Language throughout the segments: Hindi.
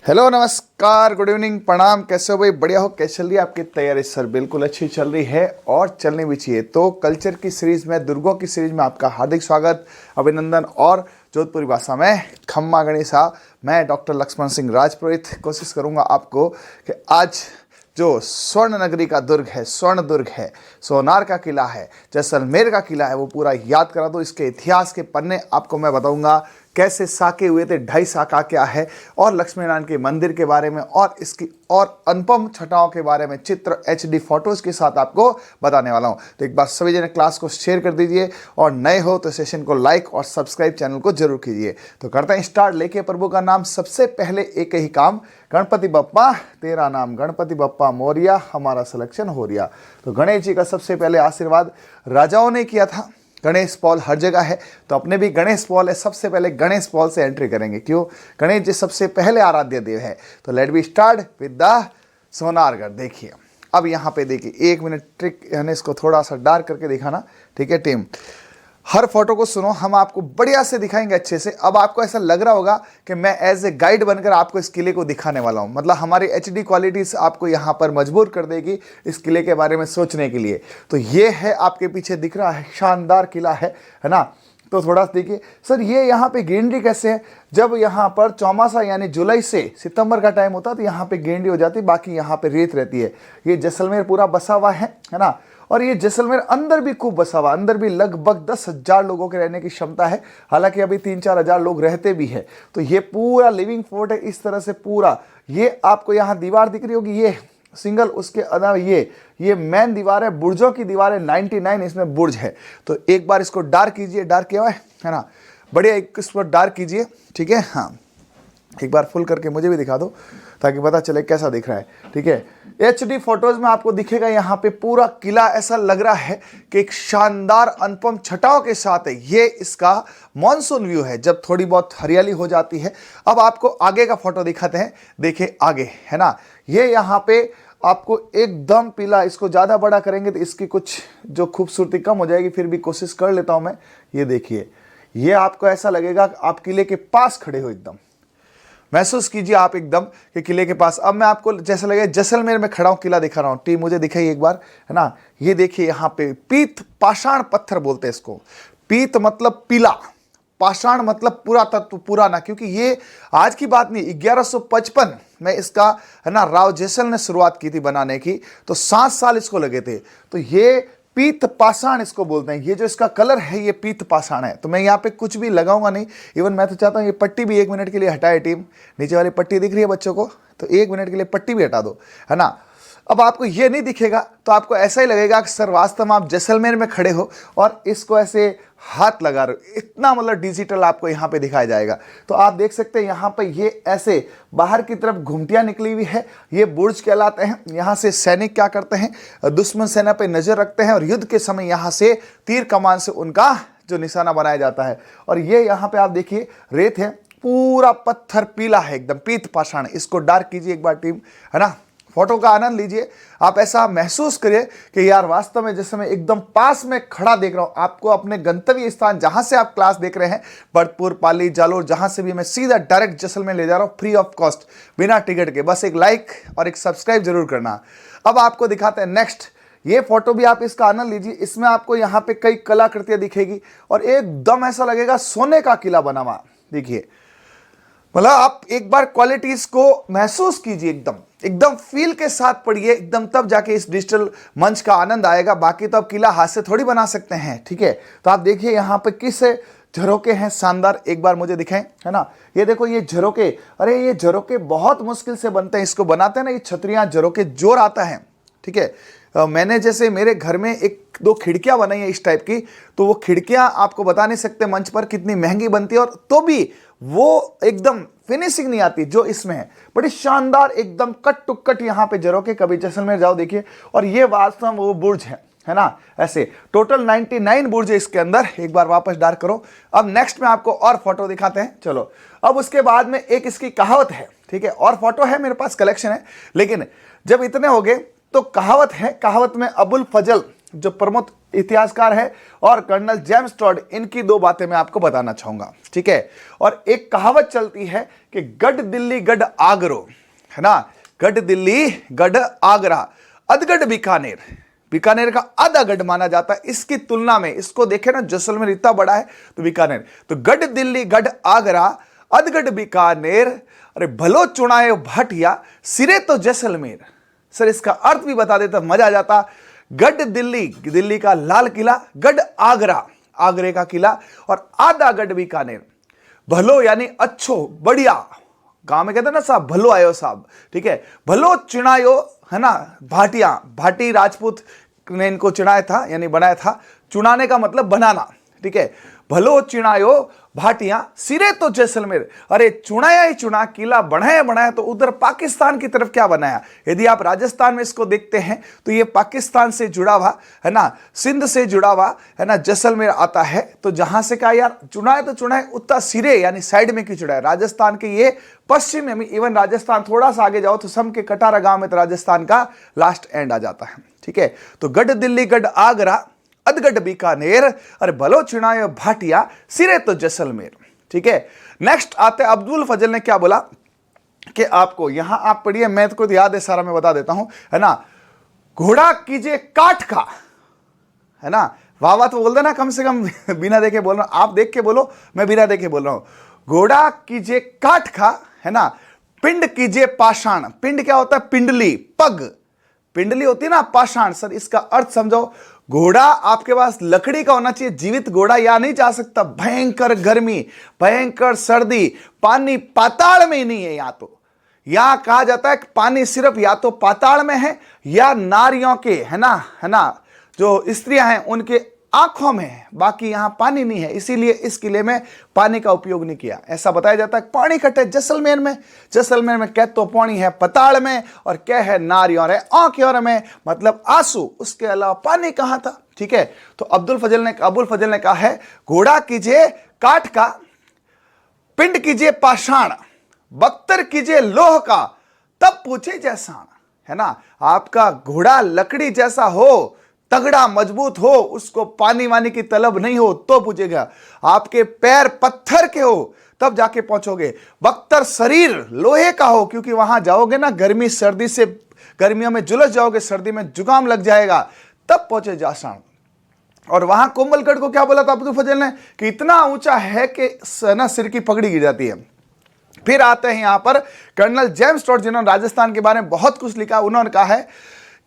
हेलो नमस्कार गुड इवनिंग प्रणाम। कैसे हो भाई? बढ़िया हो? कैसे चल रही है आपकी तैयारी? सर बिल्कुल अच्छी चल रही है और चलनी भी चाहिए। तो कल्चर की सीरीज में, दुर्गों की सीरीज में आपका हार्दिक स्वागत, अभिनंदन। और जोधपुरी भाषा में खम्मा गणेशा। मैं डॉक्टर लक्ष्मण सिंह राजपुरोहित कोशिश करूंगा आपको कि आज जो स्वर्ण नगरी का दुर्ग है, स्वर्ण दुर्ग है, सोनार का किला है, जैसलमेर का किला है, वो पूरा याद करा दो। इसके इतिहास के पन्ने आपको मैं बताऊंगा, कैसे साके हुए थे, 2.5 साका क्या है, और लक्ष्मी नारायण के मंदिर के बारे में और इसकी और अनुपम छटाओं के बारे में चित्र HD फोटोज के साथ आपको बताने वाला हूं। तो एक बार सभी जने क्लास को शेयर कर दीजिए और नए हो तो सेशन को लाइक और सब्सक्राइब चैनल को जरूर कीजिए। तो करते हैं स्टार्ट। लेके प्रभु का नाम, सबसे पहले एक ही काम, गणपति बप्पा तेरा नाम, गणपति बप्पा मोरिया, हमारा सिलेक्शन हो रिया। तो गणेश जी का सबसे पहले आशीर्वाद राजाओं ने किया था। गणेश पॉल हर जगह है तो अपने भी गणेश पॉल है। सबसे पहले गणेश पॉल से एंट्री करेंगे। क्यों? गणेश जी सबसे पहले आराध्य देव है। तो let be start with the Sonargarh. देखिए अब यहाँ पे देखिए, 1 मिनट ट्रिक यानी इसको थोड़ा सा डार्क करके दिखाना, ठीक है टीम? हर फोटो को सुनो, हम आपको बढ़िया से दिखाएंगे अच्छे से। अब आपको ऐसा लग रहा होगा कि मैं एज ए गाइड बनकर आपको इस किले को दिखाने वाला हूं, मतलब हमारी HD क्वालिटीज आपको यहां पर मजबूर कर देगी इस किले के बारे में सोचने के लिए। तो ये है आपके पीछे दिख रहा है, शानदार किला है ना? तो थोड़ा सा देखिए सर, ये यहाँ पे ग्रीनरी कैसे है? जब यहाँ पर चौमासा यानी जुलाई से सितंबर का टाइम होता है तो यहाँ पे ग्रीनरी हो जाती है, बाकी यहाँ पे रेत रहती है। ये जैसलमेर पूरा बसा हुआ है ना? और ये जैसलमेर अंदर भी खूब बसा हुआ, अंदर भी लगभग 10,000 लोगों के रहने की क्षमता है। हालांकि अभी 3-4 हज़ार लोग रहते भी हैं। तो ये पूरा लिविंग फोर्ट है इस तरह से पूरा। ये आपको यहाँ दीवार दिख रही होगी, ये सिंगल, उसके अलावा ये मेन दीवार है, बुर्जों की दीवार है, 99 इसमें बुर्ज है। तो एक बार इसको डार्क कीजिए, डार्क किया हुआ है ना? बढ़िया, इस पर डार्क कीजिए, ठीक है? हाँ, एक बार फुल करके मुझे भी दिखा दो ताकि पता चले कैसा दिख रहा है, ठीक है? HD फोटोज में आपको दिखेगा यहाँ पे पूरा किला ऐसा लग रहा है कि एक शानदार अनुपम छटाओं के साथ है। ये इसका मॉनसून व्यू है, जब थोड़ी बहुत हरियाली हो जाती है। अब आपको आगे का फोटो दिखाते हैं, देखिए आगे है ना? ये यहाँ पे आपको एकदम पीला, इसको ज़्यादा बड़ा करेंगे तो इसकी कुछ जो खूबसूरती कम हो जाएगी, फिर भी कोशिश कर लेता हूँ मैं। ये देखिए, ये आपको ऐसा लगेगा आप किले के पास खड़े हो, एकदम महसूस कीजिए आप एकदम कि किले के पास। अब मैं आपको जैसा लगे जैसलमेर में खड़ा हूं, किला दिखा रहा हूं। टीम मुझे दिखाई एक बार, है ना? ये देखिए यहाँ पे पीत पाषाण पत्थर बोलते हैं इसको। पीत मतलब पीला, पाषाण मतलब पुरातत्व, पुराना। क्योंकि ये आज की बात नहीं, 1155 में इसका, है ना, राव जैसल ने शुरुआत की थी बनाने की। तो 7 साल इसको लगे थे। तो ये पीत पाषाण इसको बोलते हैं। ये जो इसका कलर है ये पीत पाषाण है। तो मैं यहाँ पे कुछ भी लगाऊंगा नहीं। इवन मैं तो चाहता हूँ ये पट्टी भी 1 मिनट के लिए हटाए टीम। नीचे वाली पट्टी दिख रही है बच्चों को? तो 1 मिनट के लिए पट्टी भी हटा दो, है ना? अब आपको ये नहीं दिखेगा तो आपको ऐसा ही लगेगा कि सर वास्तव में आप जैसलमेर में खड़े हो और इसको ऐसे हाथ लगा रहे हो। इतना मतलब डिजिटल आपको यहाँ पे दिखाया जाएगा। तो आप देख सकते हैं यहाँ पे ये ऐसे बाहर की तरफ घुमटियाँ निकली हुई है। ये बुर्ज कहलाते हैं। यहाँ से सैनिक क्या करते हैं, दुश्मन सेना पे नजर रखते हैं और युद्ध के समय यहाँ से तीर कमान से उनका जो निशाना बनाया जाता है। और ये यहाँ पे आप देखिए रेत है, पूरा पत्थर पीला है एकदम, पीत पाषाण। इसको डार्क कीजिए एक बार टीम, है ना? फोटो का आनंद लीजिए। आप ऐसा महसूस करिए कि यार वास्तव में जैसे मैं एकदम पास में खड़ा देख रहा हूं आपको, अपने गंतव्य स्थान जहां से आप क्लास देख रहे हैं, बड़पुर, पाली, जालोर, जहां से भी, मैं सीधा डायरेक्ट जैसलमेर ले जा रहा हूं, फ्री ऑफ कॉस्ट, बिना टिकट के। बस एक लाइक और एक सब्सक्राइब जरूर करना। अब आपको दिखाते हैं नेक्स्ट। ये फोटो भी आप इसका आनंद लीजिए। इसमें आपको यहाँ पे कई कलाकृतियां दिखेगी और एकदम ऐसा लगेगा सोने का किला बना हुआ। देखिए, मतलब आप एक बार क्वालिटीज को महसूस कीजिए, एकदम एकदम फील के साथ पढ़िए एकदम, तब जाके इस डिजिटल मंच का आनंद आएगा। बाकी तो आप किला हाथ से थोड़ी बना सकते हैं, ठीक है? तो आप देखिए यहाँ पे किस झरोके हैं शानदार, एक बार मुझे दिखाएं, है ना? ये देखो ये झरोके, अरे ये झरोके बहुत मुश्किल से बनते हैं। इसको बनाते हैं ना ये छतरियां, झरोके, जोर आता है, ठीक है? मैंने जैसे मेरे घर में 1-2 खिड़कियां बनाई है इस टाइप की, तो वो खिड़कियां आपको बता नहीं सकते मंच पर कितनी महंगी बनती है, और तो भी वो एकदम फिनिशिंग नहीं आती जो इसमें है। बड़ी शानदार एकदम कट टू कट यहाँ पे झरोके। कभी जैसलमेर जाओ देखिए। और ये वास्तव में वो बुर्ज है ना? ऐसे टोटल 99 बुर्ज है इसके अंदर। एक बार वापस डार्क करो। अब नेक्स्ट में आपको और फोटो दिखाते हैं। चलो, अब उसके बाद में एक इसकी कहावत है, ठीक है? और फोटो है मेरे पास, कलेक्शन है, लेकिन जब इतने हो गए तो कहावत है। कहावत में अबुल फजल जो प्रमुख इतिहासकार है, और कर्नल जेम्स टॉड, इनकी दो बातें मैं आपको बताना चाहूंगा, ठीक है। और एक कहावत चलती है कि गढ़ दिल्ली गढ़ आगरो, है ना, गढ़ दिल्ली गढ़ आगरा, अधगढ़ बीकानेर, बीकानेर का आधा गढ़ माना जाता है। इसकी तुलना में इसको देखें ना, जैसलमेर इतना बड़ा है तो बीकानेर, तो गढ़ दिल्ली गढ़ आगरा, अधगढ़ बीकानेर, अरे भलो चुनाए भाटिया, सिरे तो जैसलमेर। सर इसका अर्थ भी बता देता, मजा आ जाता। गढ़ दिल्ली, दिल्ली का लाल किला, गढ़ आगरा, आगरे का किला, और आधा गढ़ बीकानेर। भलो यानी अच्छो, बढ़िया, गांव में कहते हैं ना साहब, भलो आयो साहब, ठीक है। भलो चुनायो, है ना, भाटिया, भाटी राजपूत ने इनको चुनाया था, यानी बनाया था। चुनाने का मतलब बनाना, ठीक है। भलो चुनायो भाटिया, सिरे तो जैसलमेर, अरे चुनाया ही चुना, किला बनाया बनाया तो उधर पाकिस्तान की तरफ क्या बनाया। यदि आप राजस्थान में इसको देखते हैं तो ये पाकिस्तान से जुड़ा हुआ, है ना, सिंध से जुड़ा हुआ, है ना, जैसलमेर आता है। तो जहां से कहा यार चुनाए तो चुनाए, उतना सिरे यानी साइड में क्यों चुनाया। राजस्थान के ये पश्चिम में, इवन राजस्थान थोड़ा सा आगे जाओ तो सम के कटारा गांव में तो राजस्थान का लास्ट एंड आ जाता है, ठीक है। तो गढ़ दिल्ली गढ़ आगरा, अधगढ़ बीकानेर, अरे भलो चुनाए भाटिया, सिरे तो जैसलमेर, ठीक है। नेक्स्ट आते अब्दुल फजल ने क्या बोला कि आपको यहां आप पढ़िए, मैं तो याद है सारा, मैं बता देता हूं, है ना। घोड़ा कीजिए काठ का, है ना, वाह तो बोल देना कम से कम, बिना देखे बोल रहा हूं, आप देख के बोलो, मैं बिना देखे बोल रहा हूं। घोड़ा कीजिए काठ का, है ना, पिंड कीजिए पाषाण। पिंड क्या होता है, पिंडली, पग, पिंडली होती है ना, पाषाण। सर इसका अर्थ समझो, घोड़ा आपके पास लकड़ी का होना चाहिए, जीवित घोड़ा यहां नहीं जा सकता। भयंकर गर्मी, भयंकर सर्दी, पानी पाताल में ही नहीं है। यहां कहा जाता है कि पानी सिर्फ या तो पाताल में है या नारियों के, है ना, जो स्त्रियां हैं उनके आंखों में है, बाकी यहां पानी नहीं है। इसीलिए इस किले में पानी का उपयोग नहीं किया। ऐसा बताया जाता है पानी कटे जैसलमेर में, जैसलमेर में कह तो पानी है पताल में, और क्या है, नारियों है आंखों में, मतलब आंसू, उसके अलावा पानी कहां था, ठीक है। तो अब्दुल फजल ने कहा है, घोड़ा कीजिए काठ का, पिंड कीजिए पाषाण, बख्तर कीजिए लोह का, तब पूछे जैसाण, है ना। आपका घोड़ा लकड़ी जैसा हो, तगड़ा मजबूत हो, उसको पानी वानी की तलब नहीं हो तो पूछेगा। आपके पैर पत्थर के हो तब जाके पहुंचोगे। बख्तर शरीर लोहे का हो, क्योंकि वहां जाओगे ना गर्मी सर्दी से, गर्मियों में झुलस जाओगे, सर्दी में जुकाम लग जाएगा, तब पहुंचे जासाण। और वहां कोमलगढ़ को क्या बोला था अब्दुल फजल ने, कि इतना ऊंचा है कि ना सिर की पगड़ी गिर जाती है। फिर आते हैं यहां पर कर्नल जेम्स टॉड, जिन्होंने राजस्थान के बारे में बहुत कुछ लिखा। उन्होंने कहा है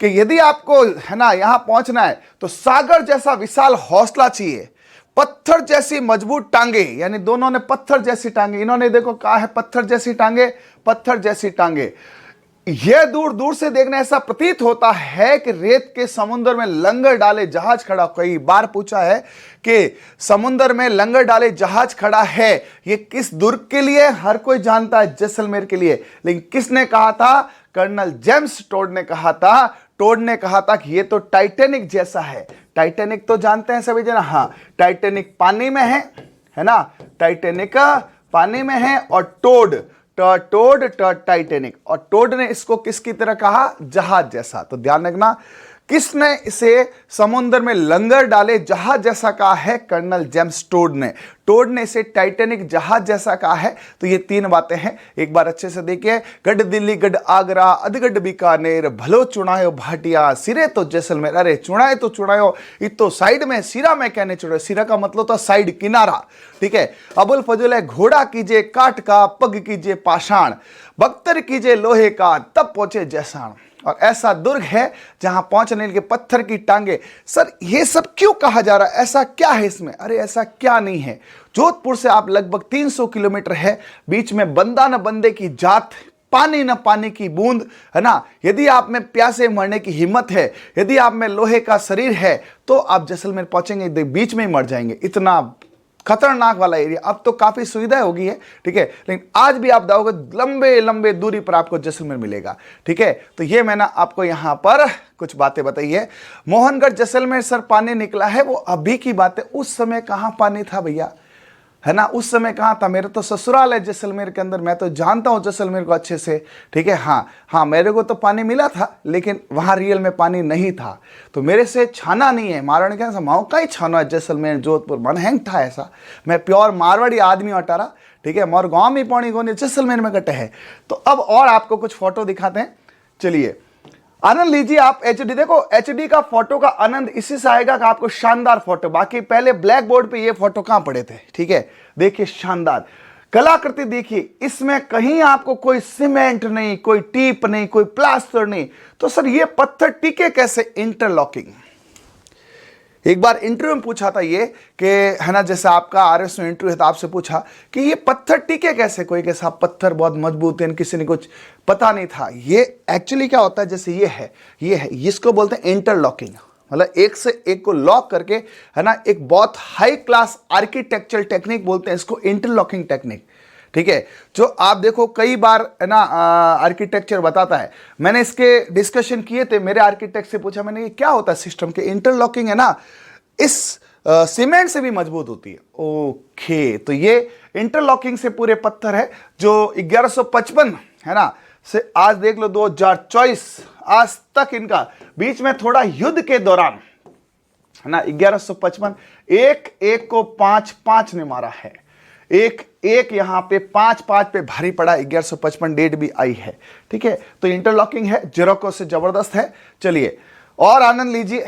कि यदि आपको, है ना, यहां पहुंचना है तो सागर जैसा विशाल हौसला चाहिए, पत्थर जैसी मजबूत टांगे, यानी दोनों ने पत्थर जैसी टांगे। इन्होंने देखो कहा है पत्थर जैसी टांगे, पत्थर जैसी टांगे। यह दूर दूर से देखने ऐसा प्रतीत होता है कि रेत के समुद्र में लंगर डाले जहाज खड़ा। कई बार पूछा है कि समुद्र में लंगर डाले जहाज खड़ा है, ये किस दुर्ग के लिए, हर कोई जानता है, जैसलमेर के लिए। लेकिन किसने कहा था, कर्नल जेम्स टॉड ने कहा था। टॉड ने कहा था कि ये तो टाइटैनिक जैसा है। टाइटैनिक तो जानते हैं सभी जना, हाँ, टाइटैनिक पानी में है ना, टाइटैनिक पानी में है, और टोड टाइटैनिक, और टोड ने इसको किसकी तरह कहा, जहाज जैसा। तो ध्यान रखना, किसने इसे समुद्र में लंगर डाले जहाज जैसा कहा है, कर्नल जेम्स टोड ने। टोड ने इसे टाइटैनिक जहाज जैसा कहा है। तो ये तीन बातें हैं, एक बार अच्छे से देखिए। गढ़ दिल्ली गढ़ आगरा, अधगढ़ बीकानेर, भलो चुनायो भाटिया, सिरे तो जैसलमेर। अरे चुनाए तो चुनायो, ये तो साइड में, सिरा में कहने चुनाए, सिरा का मतलब तो साइड, किनारा, ठीक है। अबुल फजल है, घोड़ा कीजिए काठ का, पग कीजिए पाषाण, बख्तर कीजिए लोहे का, तब पहुंचे जैसाण। और ऐसा दुर्ग है जहां पहुंचने के पत्थर की टांगे। सर ये सब क्यों कहा जा रहा है, ऐसा क्या है इसमें? अरे ऐसा क्या नहीं है। जोधपुर से आप लगभग 300 किलोमीटर है, बीच में बंदा न बंदे की जात, पानी न पानी की बूंद, है ना। यदि आप में प्यासे मरने की हिम्मत है, यदि आप में लोहे का शरीर है, तो आप जैसलमेर पहुंचेंगे, बीच में ही मर जाएंगे। इतना खतरनाक वाला एरिया। अब तो काफी सुविधा हो गई है, ठीक है, लेकिन आज भी आप जाओगे लंबे लंबे दूरी पर आपको जैसलमेर मिलेगा, ठीक है। तो ये मैंने आपको यहां पर कुछ बातें बताई है। मोहनगढ़ जैसलमेर सर पानी निकला है, वो अभी की बात है, उस समय कहां पानी था भैया। है ना, उस समय कहाँ था, मेरा तो ससुराल है जैसलमेर के अंदर, मैं तो जानता हूँ जैसलमेर को अच्छे से, ठीक है। हाँ हाँ, मेरे को तो पानी मिला था, लेकिन वहाँ रियल में पानी नहीं था, तो मेरे से छाना नहीं है। मारवाड़ी क्या माओ का ही छाना है जैसलमेर जोधपुर, मन हैंग था ऐसा, मैं प्योर मारवाड़ी आदमी अटारा, ठीक है। मोर गाँव में पानी को जैसलमेर में कटे है। तो अब और आपको कुछ फोटो दिखाते हैं, चलिए आनंद लीजिए आप। एचडी देखो, एचडी का फोटो का आनंद इसी से आएगा कि आपको शानदार फोटो, बाकी पहले ब्लैक बोर्ड पे ये फोटो कहां पड़े थे, ठीक है। देखिए शानदार कलाकृति, देखिए इसमें कहीं आपको कोई सीमेंट नहीं, कोई टीप नहीं, कोई प्लास्टर नहीं, तो सर ये पत्थर टिके कैसे, इंटरलॉकिंग। एक बार इंटरव्यू में पूछा था ये कि, है ना, जैसे आपका आरएस में इंटरव्यू है तो आपसे पूछा कि ये पत्थर टिके कैसे, कोई के साथ पत्थर बहुत मजबूत है, किसी ने कुछ पता नहीं था। ये एक्चुअली क्या होता है, जैसे ये है इसको बोलते हैं इंटरलॉकिंग, मतलब एक से एक को लॉक करके, है ना, एक बहुत हाई क्लास आर्किटेक्चरल टेक्निक बोलते हैं इसको, इंटरलॉकिंग टेक्निक, ठीक है। जो आप देखो कई बार, है ना, आर्किटेक्चर बताता है, मैंने इसके डिस्कशन किए थे, मेरे आर्किटेक्ट से पूछा मैंने, ये क्या होता है सिस्टम के, इंटरलॉकिंग है ना, इस सीमेंट से भी मजबूत होती है। ओके, तो ये इंटरलॉकिंग से पूरे पत्थर है जो 1155, है ना, से आज देख लो 2024 आज तक, इनका बीच में थोड़ा युद्ध के दौरान, है ना, 1155 एक एक को 5-5 ने मारा है, एक एक यहां पे 5-5 पे भारी पड़ा, 1155 डेट भी आई है, ठीक है। तो इंटरलॉकिंग है, जेरोको से जबरदस्त है। चलिए और आनंद लीजिए।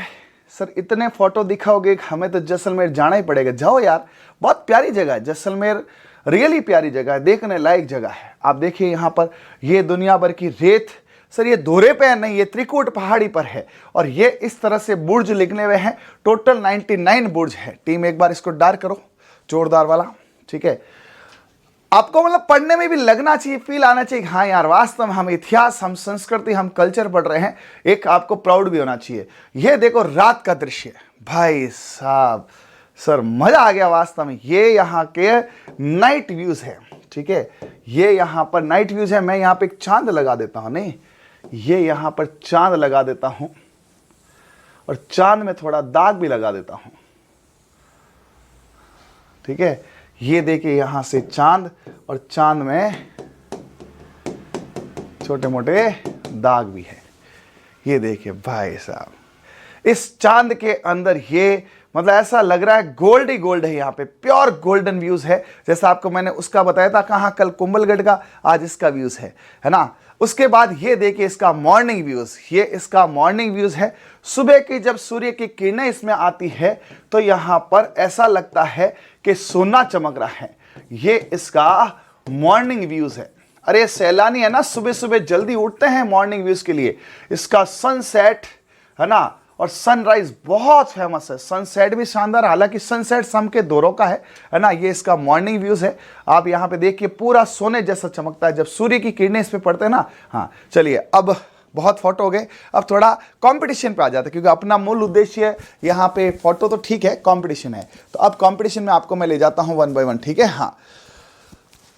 सर इतने फोटो दिखाओगे, हमें तो जैसलमेर जाना ही पड़ेगा। जाओ यार, बहुत प्यारी जगह है जैसलमेर, रियली प्यारी जगह है, देखने लायक जगह है। आप देखिए यहाँ पर ये दुनिया भर की रेत, सर ये दोरे पे है नहीं, ये त्रिकूट पहाड़ी पर है, और ये इस तरह से बुर्ज लिखने हुए हैं, टोटल 99 बुर्ज है। टीम एक बार इसको डार्क करो, जोरदार वाला, ठीक है। आपको मतलब पढ़ने में भी लगना चाहिए, फील आना चाहिए, हाँ यार वास्तव में हम इतिहास, हम संस्कृति, हम कल्चर पढ़ रहे हैं, एक आपको प्राउड भी होना चाहिए। ये देखो रात का दृश्य, भाई साहब सर मजा आ गया वास्तव में। ये यहाँ के नाइट व्यूज है, ठीक है, ये यहाँ पर नाइट व्यूज है। मैं यहाँ पे एक चांद लगा देता हूँ, नहीं ये यहाँ पर चांद लगा देता हूं, और चांद में थोड़ा दाग भी लगा देता हूं, ठीक है। ये देखिए यहां से चांद, और चांद में छोटे मोटे दाग भी है। ये देखिए भाई साहब, इस चांद के अंदर ये मतलब ऐसा लग रहा है गोल्ड ही गोल्ड है, यहाँ पे प्योर गोल्डन व्यूज है। जैसा आपको मैंने उसका बताया था, कहाँ कल कुंभलगढ़ का, आज इसका व्यूज है ना। उसके बाद ये देखिए इसका मॉर्निंग व्यूज, ये इसका मॉर्निंग व्यूज है। सुबह की जब सूर्य की किरणें इसमें आती है तो यहाँ पर ऐसा लगता है कि सोना चमक रहा है। ये इसका मॉर्निंग व्यूज है। अरे सैलानी है ना, सुबह सुबह जल्दी उठते हैं मॉर्निंग व्यूज के लिए। इसका सनसेट है ना, और सनराइज बहुत फेमस है, सनसेट भी शानदार, हालांकि सनसेट सम के दौरों का है ना। ये इसका मॉर्निंग व्यूज है। आप यहाँ पे देखिए पूरा सोने जैसा चमकता है जब सूर्य की किरणें इस पे पड़ते हैं ना। हाँ चलिए, अब बहुत फोटो हो गए, अब थोड़ा कंपटीशन पे आ जाता है, क्योंकि अपना मूल उद्देश्य यहाँ पे फोटो तो ठीक है, कंपटीशन है। तो अब कंपटीशन में आपको मैं ले जाता हूँ 1 बाय 1, ठीक है। हाँ,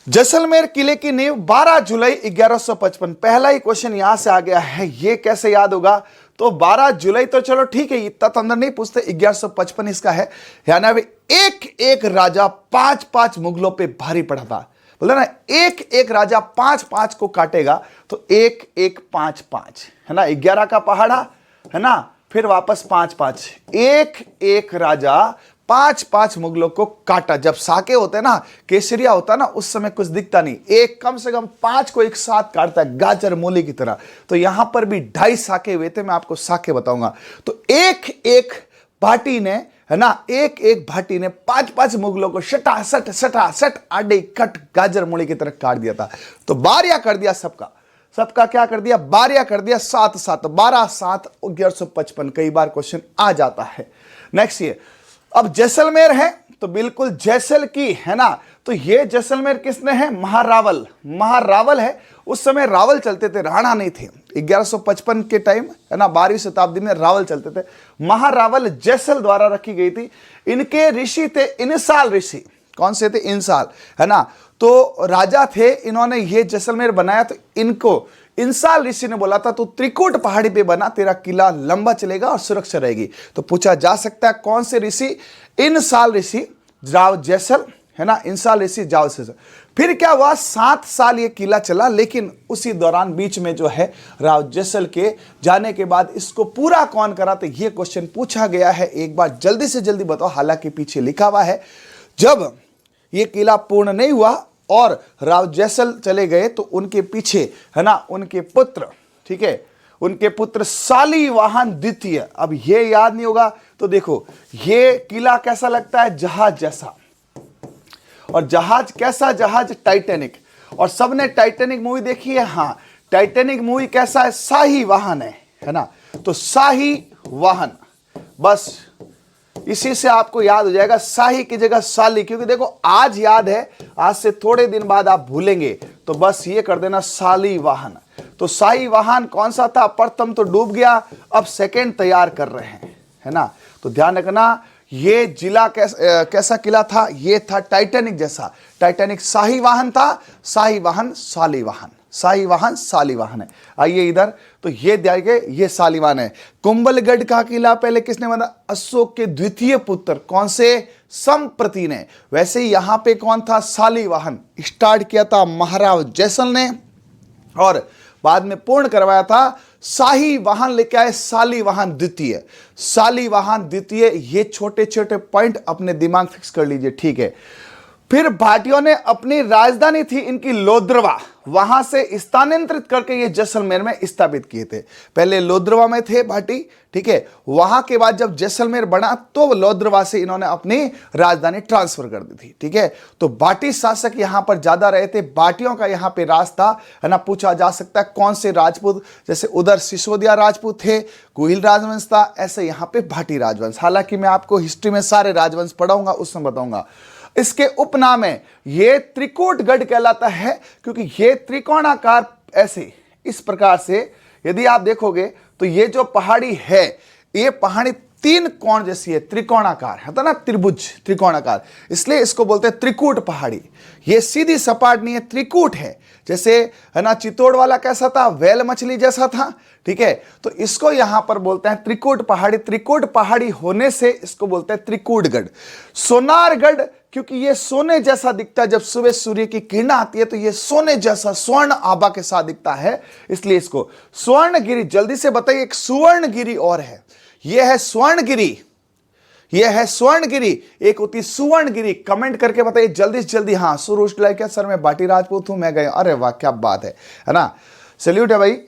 जैसलमेर किले की नींव 12 जुलाई 1155। पहला ही क्वेश्चन यहां से आ गया है, ये कैसे याद होगा। तो 12 जुलाई तो चलो ठीक है, इतना तो अंदर नहीं पूछते, 1155 इसका है। यानी एक एक राजा 5-5 मुगलों पे भारी पड़ा था। बोला ना, एक एक राजा 5-5 को काटेगा तो 1-1-5-5 है ना। 11 का पहाड़ा है ना, फिर वापस 5-5, एक एक राजा 5-5 मुगलों को काटा। जब साके होते हैं ना, केसरिया होता है ना, उस समय कुछ दिखता नहीं, एक कम से कम 5 को एक साथ काटता है, गाजर मूली की तरह। तो यहां पर भी 2.5 साके हुए थे, मैं आपको साके बताऊंगा। तो एक एक भाटी ने है ना, एक एक भाटी ने 5-5 मुगलों को सटा आडे कट गाजर मूली की तरह काट दिया था। तो बारिया कर दिया सबका क्या कर दिया, बारिया कर दिया, 7-7 12-7 1155। कई बार क्वेश्चन आ जाता है। नेक्स्ट ये, अब जैसलमेर है तो बिल्कुल जैसल की है ना। तो ये जैसलमेर किसने है, महारावल है। उस समय रावल चलते थे, राणा नहीं थे। 1155 के टाइम है ना, 12वीं शताब्दी में रावल चलते थे। महारावल जैसल द्वारा रखी गई थी। इनके ऋषि थे इंसाल ऋषि। कौन से थे, इंसाल है ना। तो राजा थे, इन्होंने ये जैसलमेर बनाया। तो इनको इंसाल ऋषि ने बोला था, तू त्रिकूट पहाड़ी पे बना, तेरा किला लंबा चलेगा और सुरक्षा रहेगी। तो पूछा जा सकता है कौन से ऋषि, इंसाल ऋषि, राव जैसल है ना, इंसालेसी जाओ से। फिर क्या हुआ, 7 साल ये किला चला, लेकिन उसी दौरान बीच में जो है राव जैसल के जाने के बाद इसको पूरा कौन करा, तो ये क्वेश्चन पूछा गया है। एक बार जल्दी से जल्दी बताओ, हालांकि पीछे लिखा हुआ है जब ये किला पूर्ण नहीं हुआ और राव जैसल चले गए तो उनके पीछे, है ना, उनके पुत्र, ठीक है, उनके पुत्र शालिवाहन द्वितीय। अब ये याद नहीं होगा तो देखो, ये किला कैसा लगता है, जहाज जैसा। और जहाज कैसा, जहाज टाइटैनिक। और सबने टाइटैनिक मूवी देखी है, हाँ, टाइटैनिक मूवी कैसा है, शाही वाहन है ना। तो शाही वाहन, बस इसी से आपको याद हो जाएगा, शाही की जगह शाली, क्योंकि देखो आज याद है, आज से थोड़े दिन बाद आप भूलेंगे, तो बस ये कर देना शाली वाहन। तो शाही वाहन कौन सा था, प्रथम तो डूब गया, अब सेकंड तैयार कर रहे हैं, है ना। तो ध्यान रखना, ये जिला कैसा किला था, ये था टाइटैनिक जैसा। टाइटैनिक शाही वाहन था, शाही वाहन शाली वाहन, शाही वाहन शाली वाहन है। आइए इधर, तो ये देखिए, ये शालीवाहन है। कुंभलगढ़ का किला पहले किसने बना, अशोक के द्वितीय पुत्र, कौन से, संप्रति ने। वैसे ही यहां पे कौन था, शालीवाहन स्टार्ट किया था महाराव जैसल ने, और बाद में पूर्ण करवाया था शाही वाहन लेके आए शालीवाहन द्वितीय। शालीवाहन द्वितीय, ये छोटे छोटे पॉइंट अपने दिमाग फिक्स कर लीजिए, ठीक है। फिर भाटियों ने अपनी राजधानी थी इनकी लोद्रवा, वहां से स्थानांतरित करके ये जैसलमेर में स्थापित किए थे। पहले लोद्रवा में थे भाटी, ठीक है, वहां के बाद जब जैसलमेर बना तो लोद्रवा से इन्होंने अपनी राजधानी ट्रांसफर कर दी थी, ठीक है। तो भाटी शासक यहां पर ज्यादा रहे थे, भाटियों का यहां पे राज था, है ना। पूछा जा सकता है कौन से राजपूत, जैसे उधर सिसोदिया राजपूत थे, कुहिल राजवंश था, ऐसे यहां पे भाटी राजवंश। हालांकि मैं आपको हिस्ट्री में सारे राजवंश पढ़ाऊंगा, उसमें बताऊंगा। इसके उपनाम है, ये त्रिकूटगढ़ कहलाता है, क्योंकि ये त्रिकोणाकार ऐसे इस प्रकार से यदि आप देखोगे तो ये जो पहाड़ी है, ये पहाड़ी 3 कोण जैसी है, त्रिकोणाकार है, तो ना त्रिभुज त्रिकोणाकार, इसलिए इसको बोलते हैं त्रिकूट पहाड़ी। ये सीधी सपाट नहीं है, त्रिकूट है, जैसे, है ना, चित्तौड़ वाला कैसा था, वेल मछली जैसा था, ठीक है। तो इसको यहां पर बोलते हैं त्रिकूट पहाड़ी। त्रिकूट पहाड़ी होने से इसको बोलते हैं त्रिकूटगढ़। सोनारगढ़, क्योंकि ये सोने जैसा दिखता है, जब सुबह सूर्य की किरण आती है तो ये सोने जैसा स्वर्ण आभा के साथ दिखता है, इसलिए इसको स्वर्णगिरी। जल्दी से बताइए, एक सुवर्णगिरी और है, यह है स्वर्णगिरी, यह है स्वर्णगिरी, एक होती सुवर्णगिरी। कमेंट करके बताइए जल्दी से जल्दी। हाँ, सुरुष लाइक क्या सर, मैं भाटी राजपूत हूं, मैं गया, अरे वाह क्या बात है ना, सैल्यूट है भाई।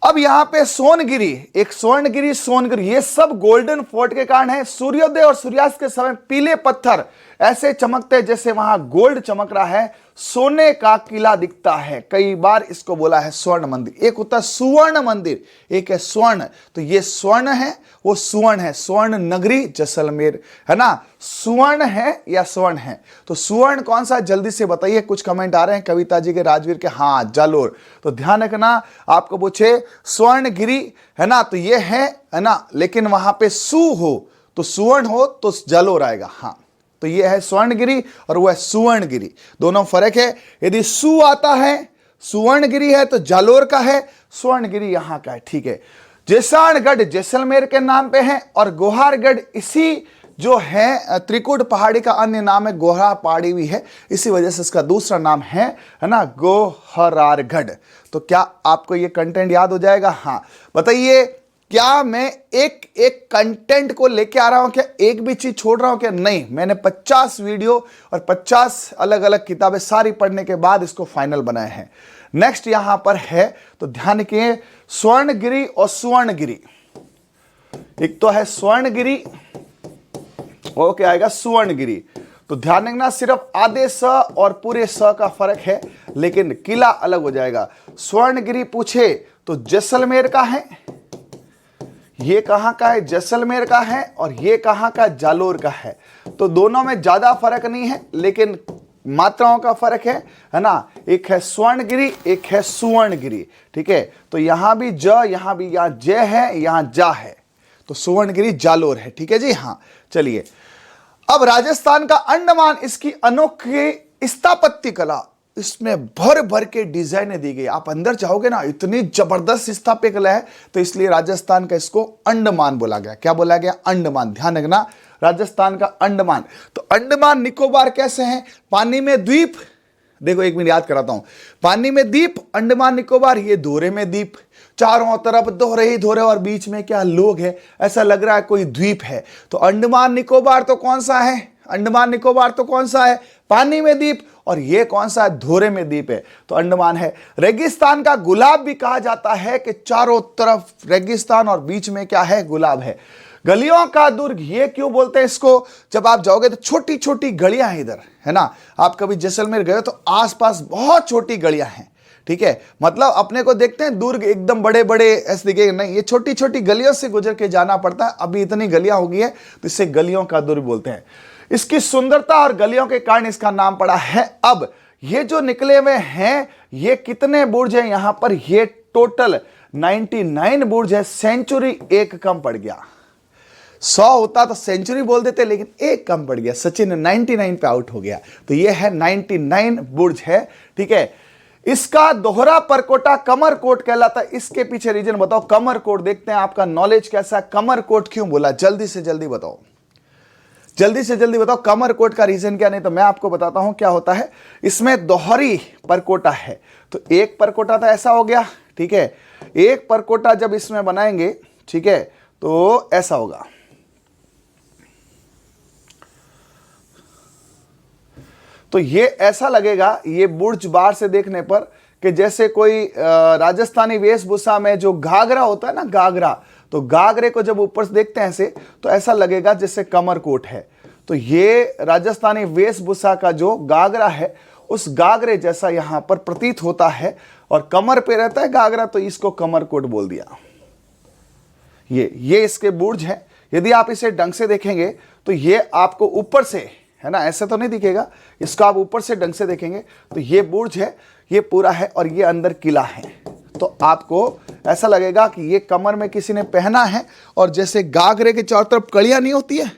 अब यहां पे सोनगिरी, एक स्वर्णगिरी, सोनगिरी, ये सब गोल्डन फोर्ट के कारण है। सूर्योदय और सूर्यास्त के समय पीले पत्थर ऐसे चमकते हैं जैसे वहां गोल्ड चमक रहा है, सोने का किला दिखता है। कई बार इसको बोला है स्वर्ण मंदिर। एक होता है सुवर्ण मंदिर, एक है स्वर्ण। तो ये स्वर्ण है, वो सुवर्ण है, स्वर्ण नगरी जैसलमेर, है ना। सुवर्ण है या स्वर्ण है, तो सुवर्ण कौन सा, जल्दी से बताइए। कुछ कमेंट आ रहे हैं कविता जी के, राजवीर के, हाँ जालोर। तो ध्यान रखना, आपको पूछे स्वर्णगिरी, है ना, तो ये है ना, लेकिन वहां पे सु हो तो सुवर्ण हो तो जालोर आएगा। हाँ, तो ये है स्वर्णगिरी और वो है सुवर्णगिरी, दोनों फर्क है। यदि सु आता है, सुवर्णगिरी है, तो जालोर का है, स्वर्णगिरी यहां का है, ठीक है। जैसाणगढ़ जैसलमेर के नाम पे है, और गोहारगढ़ इसी जो है त्रिकूट पहाड़ी का अन्य नाम है, गोहरा पहाड़ी भी है, इसी वजह से इसका दूसरा नाम है ना, गोहरारगढ़। तो क्या आपको ये कंटेंट याद हो जाएगा? हाँ, बताइए, क्या मैं एक एक कंटेंट को लेके आ रहा हूं क्या, एक भी चीज छोड़ रहा हूं क्या? नहीं, मैंने 50 वीडियो और 50 अलग अलग किताबें सारी पढ़ने के बाद इसको फाइनल बनाए हैं। नेक्स्ट यहां पर है, तो ध्यान रखिए, स्वर्णगिरी और सुवर्णगिरी। एक तो है स्वर्णगिरी, वो क्या आएगा, सुवर्णगिरी। तो ध्यान रखना, सिर्फ आधे स और पूरे स का फर्क है, लेकिन किला अलग हो जाएगा। स्वर्णगिरी पूछे तो जैसलमेर का है, ये कहां का है, जैसलमेर का है, और ये कहां का, जालोर का है। तो दोनों में ज्यादा फर्क नहीं है, लेकिन मात्राओं का फर्क है ना। एक है स्वर्णगिरी, एक है सुवर्णगिरी, ठीक है। तो यहां भी ज, यहां भी, यहां ज है, यहां जा है, तो सुवर्णगिरी जालोर है, ठीक है जी। हाँ, चलिए, अब राजस्थान का अंडमान, इसकी अनोखी स्थापत्य कला, इसमें भर भर के डिजाइनें दी गई। आप अंदर जाओगे ना, इतनी जबरदस्त स्थापत्य कला है, तो इसलिए राजस्थान का इसको अंडमान बोला गया। क्या बोला गया? अंडमान। ध्यान रखना, राजस्थान का अंडमान। तो अंडमान निकोबार कैसे हैं? पानी में द्वीप, देखो एक मिनट याद कराता हूं, पानी में द्वीप अंडमान निकोबार, ये दोहरे में द्वीप, चारों तरफ दोहरे ही दोहरे और बीच में क्या लोग है, ऐसा लग रहा है कोई द्वीप है। तो अंडमान निकोबार तो कौन सा है? अंडमान निकोबार तो कौन सा है? पानी में द्वीप, और ये कौन सा है? दोहरे में द्वीप है, तो अंडमान है। रेगिस्तान का गुलाब भी कहा जाता है कि चारों तरफ रेगिस्तान और बीच में क्या है? गुलाब है। गलियों का दुर्ग, ये क्यों बोलते हैं इसको? जब आप जाओगे तो छोटी छोटी गलियां हैं इधर, है ना। आप कभी जैसलमेर गए तो आसपास बहुत छोटी गलियां हैं, ठीक है। मतलब अपने को देखते हैं दुर्ग एकदम बड़े बड़े ऐसे दिखेगा, नहीं, ये छोटी छोटी गलियों से गुजर के जाना पड़ता है। अभी इतनी गलियां हो गई है तो इसे गलियों का दुर्ग बोलते हैं। इसकी सुंदरता और गलियों के कारण इसका नाम पड़ा है। अब ये जो निकले हुए हैं, ये कितने बुर्ज हैं यहां पर? ये टोटल 99 बुर्ज है। सेंचुरी एक कम पड़ गया, 100 होता तो सेंचुरी बोल देते, लेकिन एक कम पड़ गया। सचिन 99 पे आउट हो गया, तो ये है 99 बुर्ज है, ठीक है। इसका दोहरा परकोटा कमरकोट कहलाता है। इसके पीछे रीजन बताओ। कमरकोट देखते हैं आपका नॉलेज कैसा है। कमरकोट क्यों बोला? जल्दी से जल्दी बताओ, जल्दी से जल्दी बताओ कमरकोट का रीजन क्या? नहीं तो मैं आपको बताता हूं क्या होता है। इसमें दोहरी परकोटा है, तो एक परकोटा तो ऐसा हो गया, ठीक है। एक परकोटा जब इसमें बनाएंगे, ठीक है, तो ऐसा होगा। तो ये ऐसा लगेगा, ये बुर्ज बाहर से देखने पर, कि जैसे कोई राजस्थानी वेशभूषा में जो घाघरा होता है ना, घाघरा, तो घाघरे को जब ऊपर से देखते हैं ऐसे, तो ऐसा लगेगा जैसे कमरकोट है। तो ये राजस्थानी वेशभूषा का जो घाघरा है, उस घाघरे जैसा यहां पर प्रतीत होता है, और कमर पे रहता है घाघरा, तो इसको कमरकोट बोल दिया। ये इसके बुर्ज है। यदि आप इसे ढंग से देखेंगे तो ये आपको ऊपर से, है ना, ऐसे तो नहीं दिखेगा, इसको आप ऊपर से ढंग से देखेंगे तो ये बुर्ज है, ये पूरा है, और ये अंदर किला है। तो आपको ऐसा लगेगा कि ये कमर में किसी ने पहना है, और जैसे घाघरे के चारों तरफ कड़ियां नहीं होती है,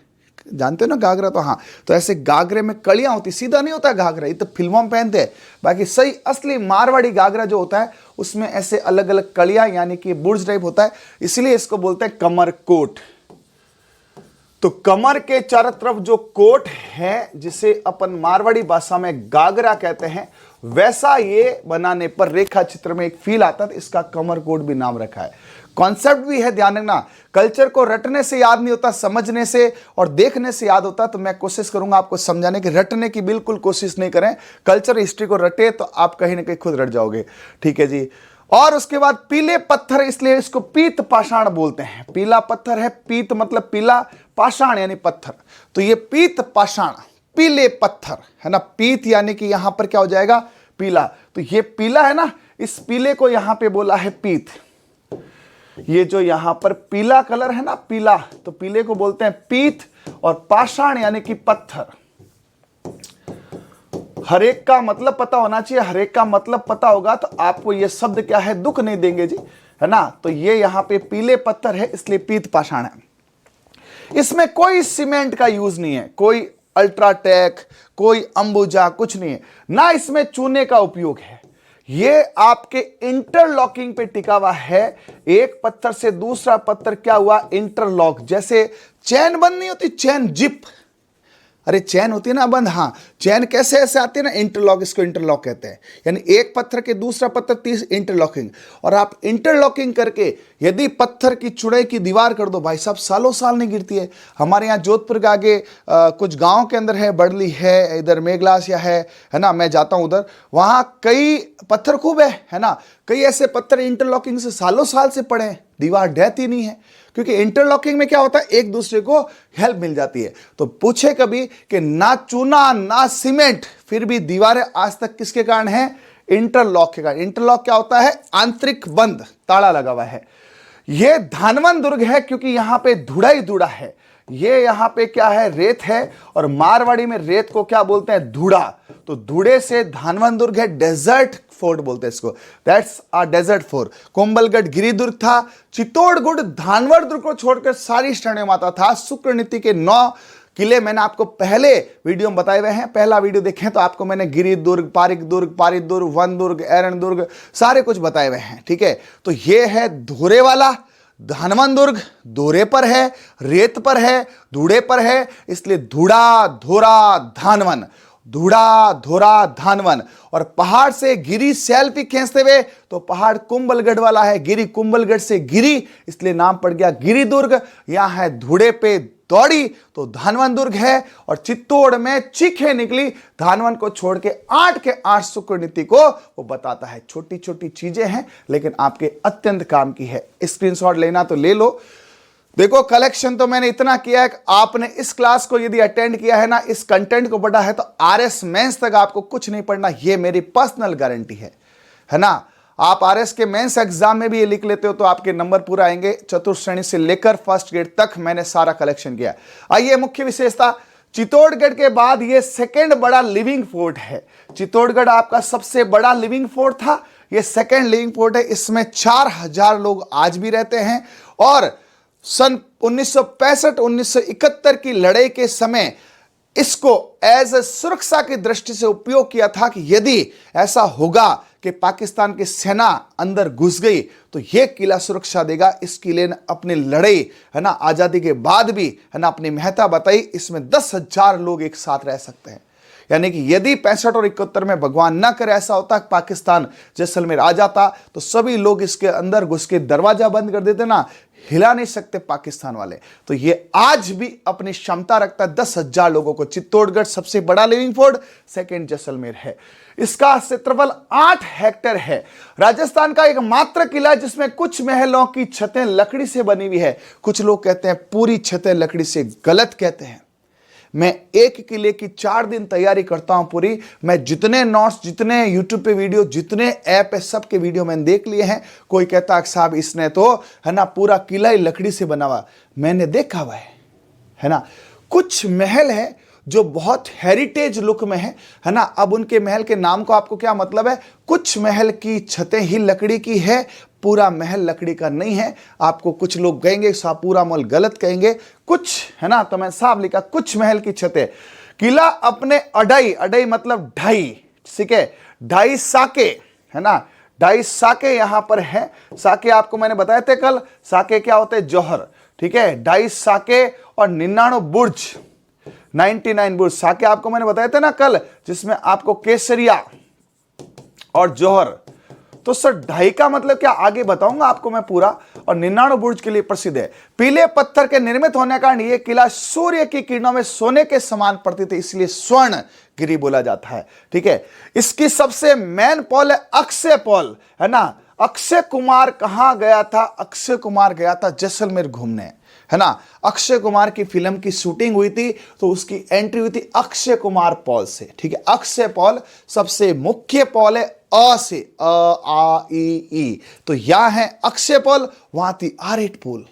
जानते हो ना घाघरा, तो हाँ, तो ऐसे घाघरे में कड़ियां होती, सीधा नहीं होता घाघरा, ये तो फिल्मों में पहनते हैं। बाकी सही असली मारवाड़ी घाघरा जो होता है उसमें ऐसे अलग अलग कड़ियां, यानी कि बुर्ज टाइप होता है, इसलिए इसको बोलते हैं कमरकोट। तो कमर के चारों तरफ जो कोट है, जिसे अपन मारवाड़ी भाषा में गागरा कहते हैं, वैसा ये बनाने पर रेखा चित्र में एक फील आता है, तो इसका कमर कोट भी नाम रखा है। कॉन्सेप्ट भी है, ध्यान रखना, कल्चर को रटने से याद नहीं होता, समझने से और देखने से याद होता। तो मैं कोशिश करूंगा आपको समझाने की, रटने की बिल्कुल कोशिश नहीं करें। कल्चर हिस्ट्री को रटे तो आप कहीं ना कहीं खुद रट जाओगे, ठीक है जी। और उसके बाद पीले पत्थर, इसलिए इसको पीत पाषाण बोलते हैं। पीला पत्थर है, पीत मतलब पीला, पाषाण यानी पत्थर, तो ये पीत पाषाण, पीले पत्थर है ना। पीत यानी कि यहां पर क्या हो जाएगा? पीला। तो ये पीला है ना, इस पीले को यहां पे बोला है पीत। ये जो यहां पर पीला कलर है ना, पीला, तो पीले को बोलते हैं पीत, और पाषाण यानी कि पत्थर। हर एक का मतलब पता होना चाहिए, हर एक का मतलब पता होगा तो आपको ये शब्द क्या है, दुख नहीं देंगे जी, है ना। तो ये यहां पे पीले पत्थर है, इसलिए पीत पाषाण है। इसमें कोई सीमेंट का यूज नहीं है, कोई अल्ट्राटेक, कोई अंबुजा, कुछ नहीं है ना। इसमें चूने का उपयोग है। ये आपके इंटरलॉकिंग पे टिका हुआ है। एक पत्थर से दूसरा पत्थर क्या हुआ? इंटरलॉक। जैसे चैन बंद नहीं होती, चैन जिप, अरे चैन होती है ना बंद, हाँ, चैन कैसे ऐसे आती है ना, इंटरलॉक, इसको इंटरलॉक कहते हैं। यानी एक पत्थर के दूसरा पत्थर, तीस इंटरलॉकिंग। और आप इंटरलॉकिंग करके यदि पत्थर की चुड़ाई की दीवार कर दो, भाई साहब सालों साल नहीं गिरती है। हमारे यहाँ जोधपुर के आगे कुछ गांव के अंदर है, बड़ली है, इधर मेघलासिया है ना, मैं जाता हूँ उधर, वहाँ कई पत्थर खूब है ना। कई ऐसे पत्थर इंटरलॉकिंग से सालों साल से पड़े हैं, दीवार ढहती नहीं है, क्योंकि इंटरलॉकिंग में क्या होता है, एक दूसरे को हेल्प मिल जाती है। तो पूछे कभी कि ना चूना ना सीमेंट, फिर भी दीवारें आज तक किसके कारण है? इंटरलॉक के कारण। इंटरलॉक क्या होता है? आंतरिक बंद, ताला लगा हुआ है। यह धानवन दुर्ग है क्योंकि यहां पे धुड़ा ही धुड़ा है। ये यहां पे क्या है? रेत है, और मारवाड़ी में रेत को क्या बोलते हैं? धुड़ा। तो धुड़े से धानवन दुर्ग है, डेजर्ट फोर्ट बोलते हैं इसको, दैट्स अ डेजर्ट फोर्ट। कोंबलगढ़ गिरिदुर्ग था। चित्तौड़गढ़ धानवड़ दुर्ग को छोड़कर सारी श्रेणी माता था। शुक्र नीति के 9 किले मैंने आपको पहले वीडियो में बताए हुए हैं, पहला वीडियो देखें तो आपको मैंने गिरिदुर्ग, पारिक दुर्ग, वन दुर्ग, एरण दुर्ग, सारे कुछ बताए हुए हैं, ठीक है। तो ये है धुरे वाला धानवन दुर्ग दोरे पर है, रेत पर है, धूड़े पर है, इसलिए धूड़ा धोरा धानवन, धूड़ा धोरा धानवन। और पहाड़ से गिरी सेल्फी खींचते हुए तो पहाड़ कुंभलगढ़ वाला है, गिरी कुंभलगढ़ से गिरी, इसलिए नाम पड़ गया गिरी दुर्ग। यहां है धूड़े पे दौड़ी तो धानवन दुर्ग है। और चित्तौड़ में चीखें निकली, धानवन को छोड़ के 8 के 8 शुक्र नीति को वो बताता है। छोटी छोटी चीजें हैं लेकिन आपके अत्यंत काम की है। स्क्रीनशॉट लेना तो ले लो। देखो कलेक्शन तो मैंने इतना किया है कि आपने इस क्लास को यदि अटेंड किया है ना, इस कंटेंट को पढ़ा है तो आरएस मेंस तक आपको कुछ नहीं पढ़ना, ये मेरी पर्सनल गारंटी है ना। आप आरएस के मेंस एग्जाम में भी ये लिख लेते हो तो आपके नंबर पूरा आएंगे। चतुर्थ श्रेणी से लेकर फर्स्ट ग्रेड तक मैंने सारा कलेक्शन किया। आइए मुख्य विशेषता, चित्तौड़गढ़ के बाद ये सेकेंड बड़ा लिविंग फोर्ट है। चित्तौड़गढ़ आपका सबसे बड़ा लिविंग फोर्ट था, ये सेकेंड लिविंग फोर्ट है। इसमें 4000 लोग आज भी रहते हैं। और सन 1965-1971 की लड़ाई के समय इसको एज ए सुरक्षा की दृष्टि से उपयोग किया था कि यदि ऐसा होगा कि पाकिस्तान की सेना अंदर घुस गई तो यह किला सुरक्षा देगा। इस किले ने अपनी लड़ाई है ना आजादी के बाद भी है ना अपनी महत्ता बताई। इसमें 10,000 लोग एक साथ रह सकते हैं। यानी कि यदि 65 और 71 में भगवान ना करे ऐसा होता कि पाकिस्तान जैसलमेर आ जाता तो सभी लोग इसके अंदर घुस के दरवाजा बंद कर देते ना, हिला नहीं सकते पाकिस्तान वाले। तो ये आज भी अपनी क्षमता रखता है 10,000 लोगों को। चित्तौड़गढ़ सबसे बड़ा लिविंग फोर्ट, सेकेंड जैसलमेर है। इसका क्षेत्रफल 8 हेक्टेयर है। राजस्थान का एकमात्र किला जिसमें कुछ महलों की छतें लकड़ी से बनी हुई है। कुछ लोग कहते हैं पूरी छतें लकड़ी से, गलत कहते हैं। मैं एक किले की 4 दिन तैयारी करता हूं पूरी। मैं जितने नोट्स, जितने यूट्यूब पे वीडियो, जितने ऐप है, सबके वीडियो मैंने देख लिए हैं। कोई कहता है साहब इसने तो है ना पूरा किला ही लकड़ी से बना हुआ, मैंने देखा हुआ है ना। कुछ महल है जो बहुत हेरिटेज लुक में है ना। अब उनके महल के नाम को आपको क्या मतलब है? कुछ महल की छतें ही लकड़ी की है, पूरा महल लकड़ी का नहीं है। आपको कुछ लोग कहेंगे साहब पूरा महल, गलत कहेंगे। कुछ है ना, तो मैं साफ लिखा कुछ महल की छतें। किला अपने अढ़ाई मतलब ढाई, ठीक है, 2.5 साके है ना, 2.5 साके यहां पर है। साके आपको मैंने बताए थे कल, साके क्या होते हैं? जौहर, ठीक है। 2.5 साके और 99 बुर्ज, 99 बुर्ज। साके आपको मैंने बताए थे ना कल, जिसमें आपको केसरिया और जौहर। तो सर 2.5 का मतलब क्या, आगे बताऊंगा आपको मैं पूरा। और 99 बुर्ज के लिए प्रसिद्ध है। पीले पत्थर के निर्मित होने का कारण यह किला सूर्य की किरणों में सोने के समान प्रतीत है, इसलिए स्वर्ण गिरी बोला जाता है, ठीक है। इसकी सबसे मेन पॉल है अक्षय पॉल, है ना। अक्षय कुमार कहां गया था? अक्षय कुमार गया था जैसलमेर घूमने, है ना। अक्षय कुमार की फिल्म की शूटिंग हुई थी तो उसकी एंट्री हुई थी अक्षय कुमार पॉल से, ठीक है। अक्षय पॉल सबसे मुख्य पॉल है अ से, अ आ ई। तो यहां है अक्षय पॉल, वहां थी आरेट पुल,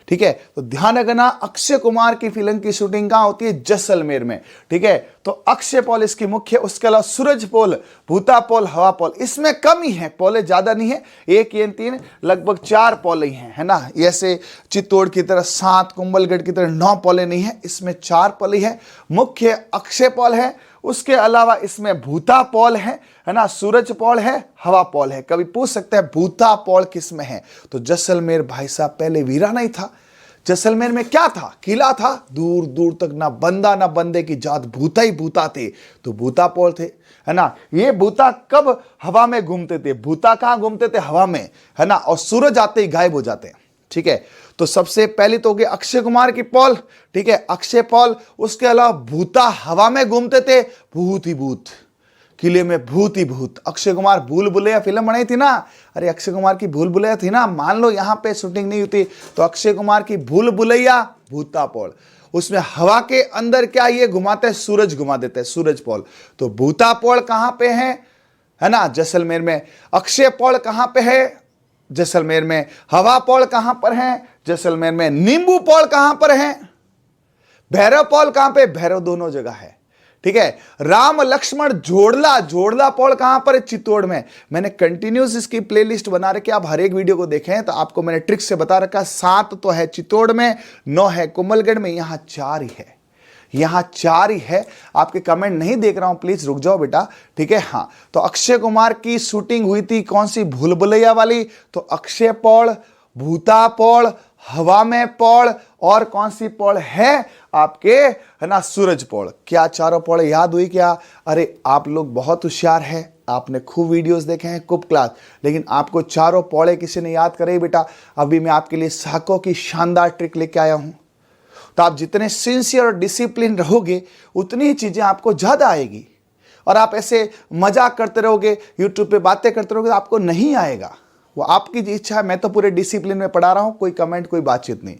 ठीक है। तो ध्यान रखना अक्षय कुमार की फिल्म की शूटिंग कहां होती है? जैसलमेर में, ठीक है। तो अक्षय पॉल इसकी मुख्य, उसके अलावा सूरज पोल, भूता पोल, हवा पोल, इसमें कम ही है, पोले ज्यादा नहीं है, 1 या 3 लगभग 4 पोले ही हैं, है ना। जैसे चित्तौड़ की तरह 7, कुंभलगढ़ की तरह 9 पोले नहीं है, इसमें 4 पोले है। मुख्य अक्षय पॉल है, उसके अलावा इसमें भूता पॉल है ना, सूरज पॉल है, हवा पॉल है। कभी पूछ सकते हैं भूता पॉल किस में है? तो जैसलमेर भाई साहब पहले वीरा नहीं था। जैसलमेर में क्या था? किला था, दूर दूर तक ना बंदा ना बंदे की जात, भूता ही भूता थे, तो भूता पॉल थे, है ना। ये भूता कब हवा में घूमते थे? भूता कहां घूमते थे? हवा में, है ना। और सूरज आते ही गायब हो जाते हैं, ठीक है। तो सबसे पहले तो हो गया अक्षय कुमार की पॉल, ठीक है, अक्षय पॉल। उसके अलावा भूता हवा में घूमते थे, भूत ही भूत, किले में भूत ही भूत। अक्षय कुमार भूल भुलैया फिल्म बनाई थी ना, अरे अक्षय कुमार की भूल भुलैया थी ना, मान लो यहां पे शूटिंग नहीं होती तो अक्षय कुमार की भूल भुलैया, भूता पॉल। उसमें हवा के अंदर क्या ये घुमाते हैं? सूरज घुमा देते हैं, सूरज पॉल। तो भूता पॉल कहां पे है ना? जैसलमेर में। अक्षय पॉल कहां पे है? जैसलमेर में। हवा पॉल कहां पर है? जैसलमेर में। नींबू पॉल कहां पर है? भैरव पॉल कहां पे? भैरव दोनों जगह है, ठीक है। राम लक्ष्मण जोड़ला, जोड़ला पॉल कहां पर है? चित्तौड़ में। मैंने कंटिन्यूस इसकी प्लेलिस्ट बना रखी, आप हर एक वीडियो को देखें तो आपको मैंने ट्रिक से बता रखा। 7 तो है चित्तौड़ में, 9 है कुंभलगढ़ में, यहां 4 ही है, यहां 4 ही है। आपके कमेंट नहीं देख रहा हूं, प्लीज रुक जाओ बेटा, ठीक है। हाँ, तो अक्षय कुमार की शूटिंग हुई थी कौन सी? भूल भुलैया वाली। तो अक्षय पॉल, भूता पौड़, हवा में पौड़, और कौन सी पौड़ है आपके, है ना, सूरज पौड़। क्या चारों पौड़ याद हुई क्या? अरे आप लोग बहुत होशियार हैं, आपने खूब वीडियोस देखे हैं, खूब क्लास, लेकिन आपको चारों पौड़े किसी ने याद करे बेटा? अभी मैं आपके लिए साकों की शानदार ट्रिक लेके आया हूं। तो आप जितने सिंसियर और डिसिप्लिन रहोगे उतनी ही चीजें आपको ज्यादा आएगी। और आप ऐसे मजाक करते रहोगे, यूट्यूब पे बातें करते रहोगे, तो आपको नहीं आएगा। वो आपकी इच्छा है। मैं तो पूरे डिसिप्लिन में पढ़ा रहा हूं, कोई कमेंट कोई बातचीत नहीं,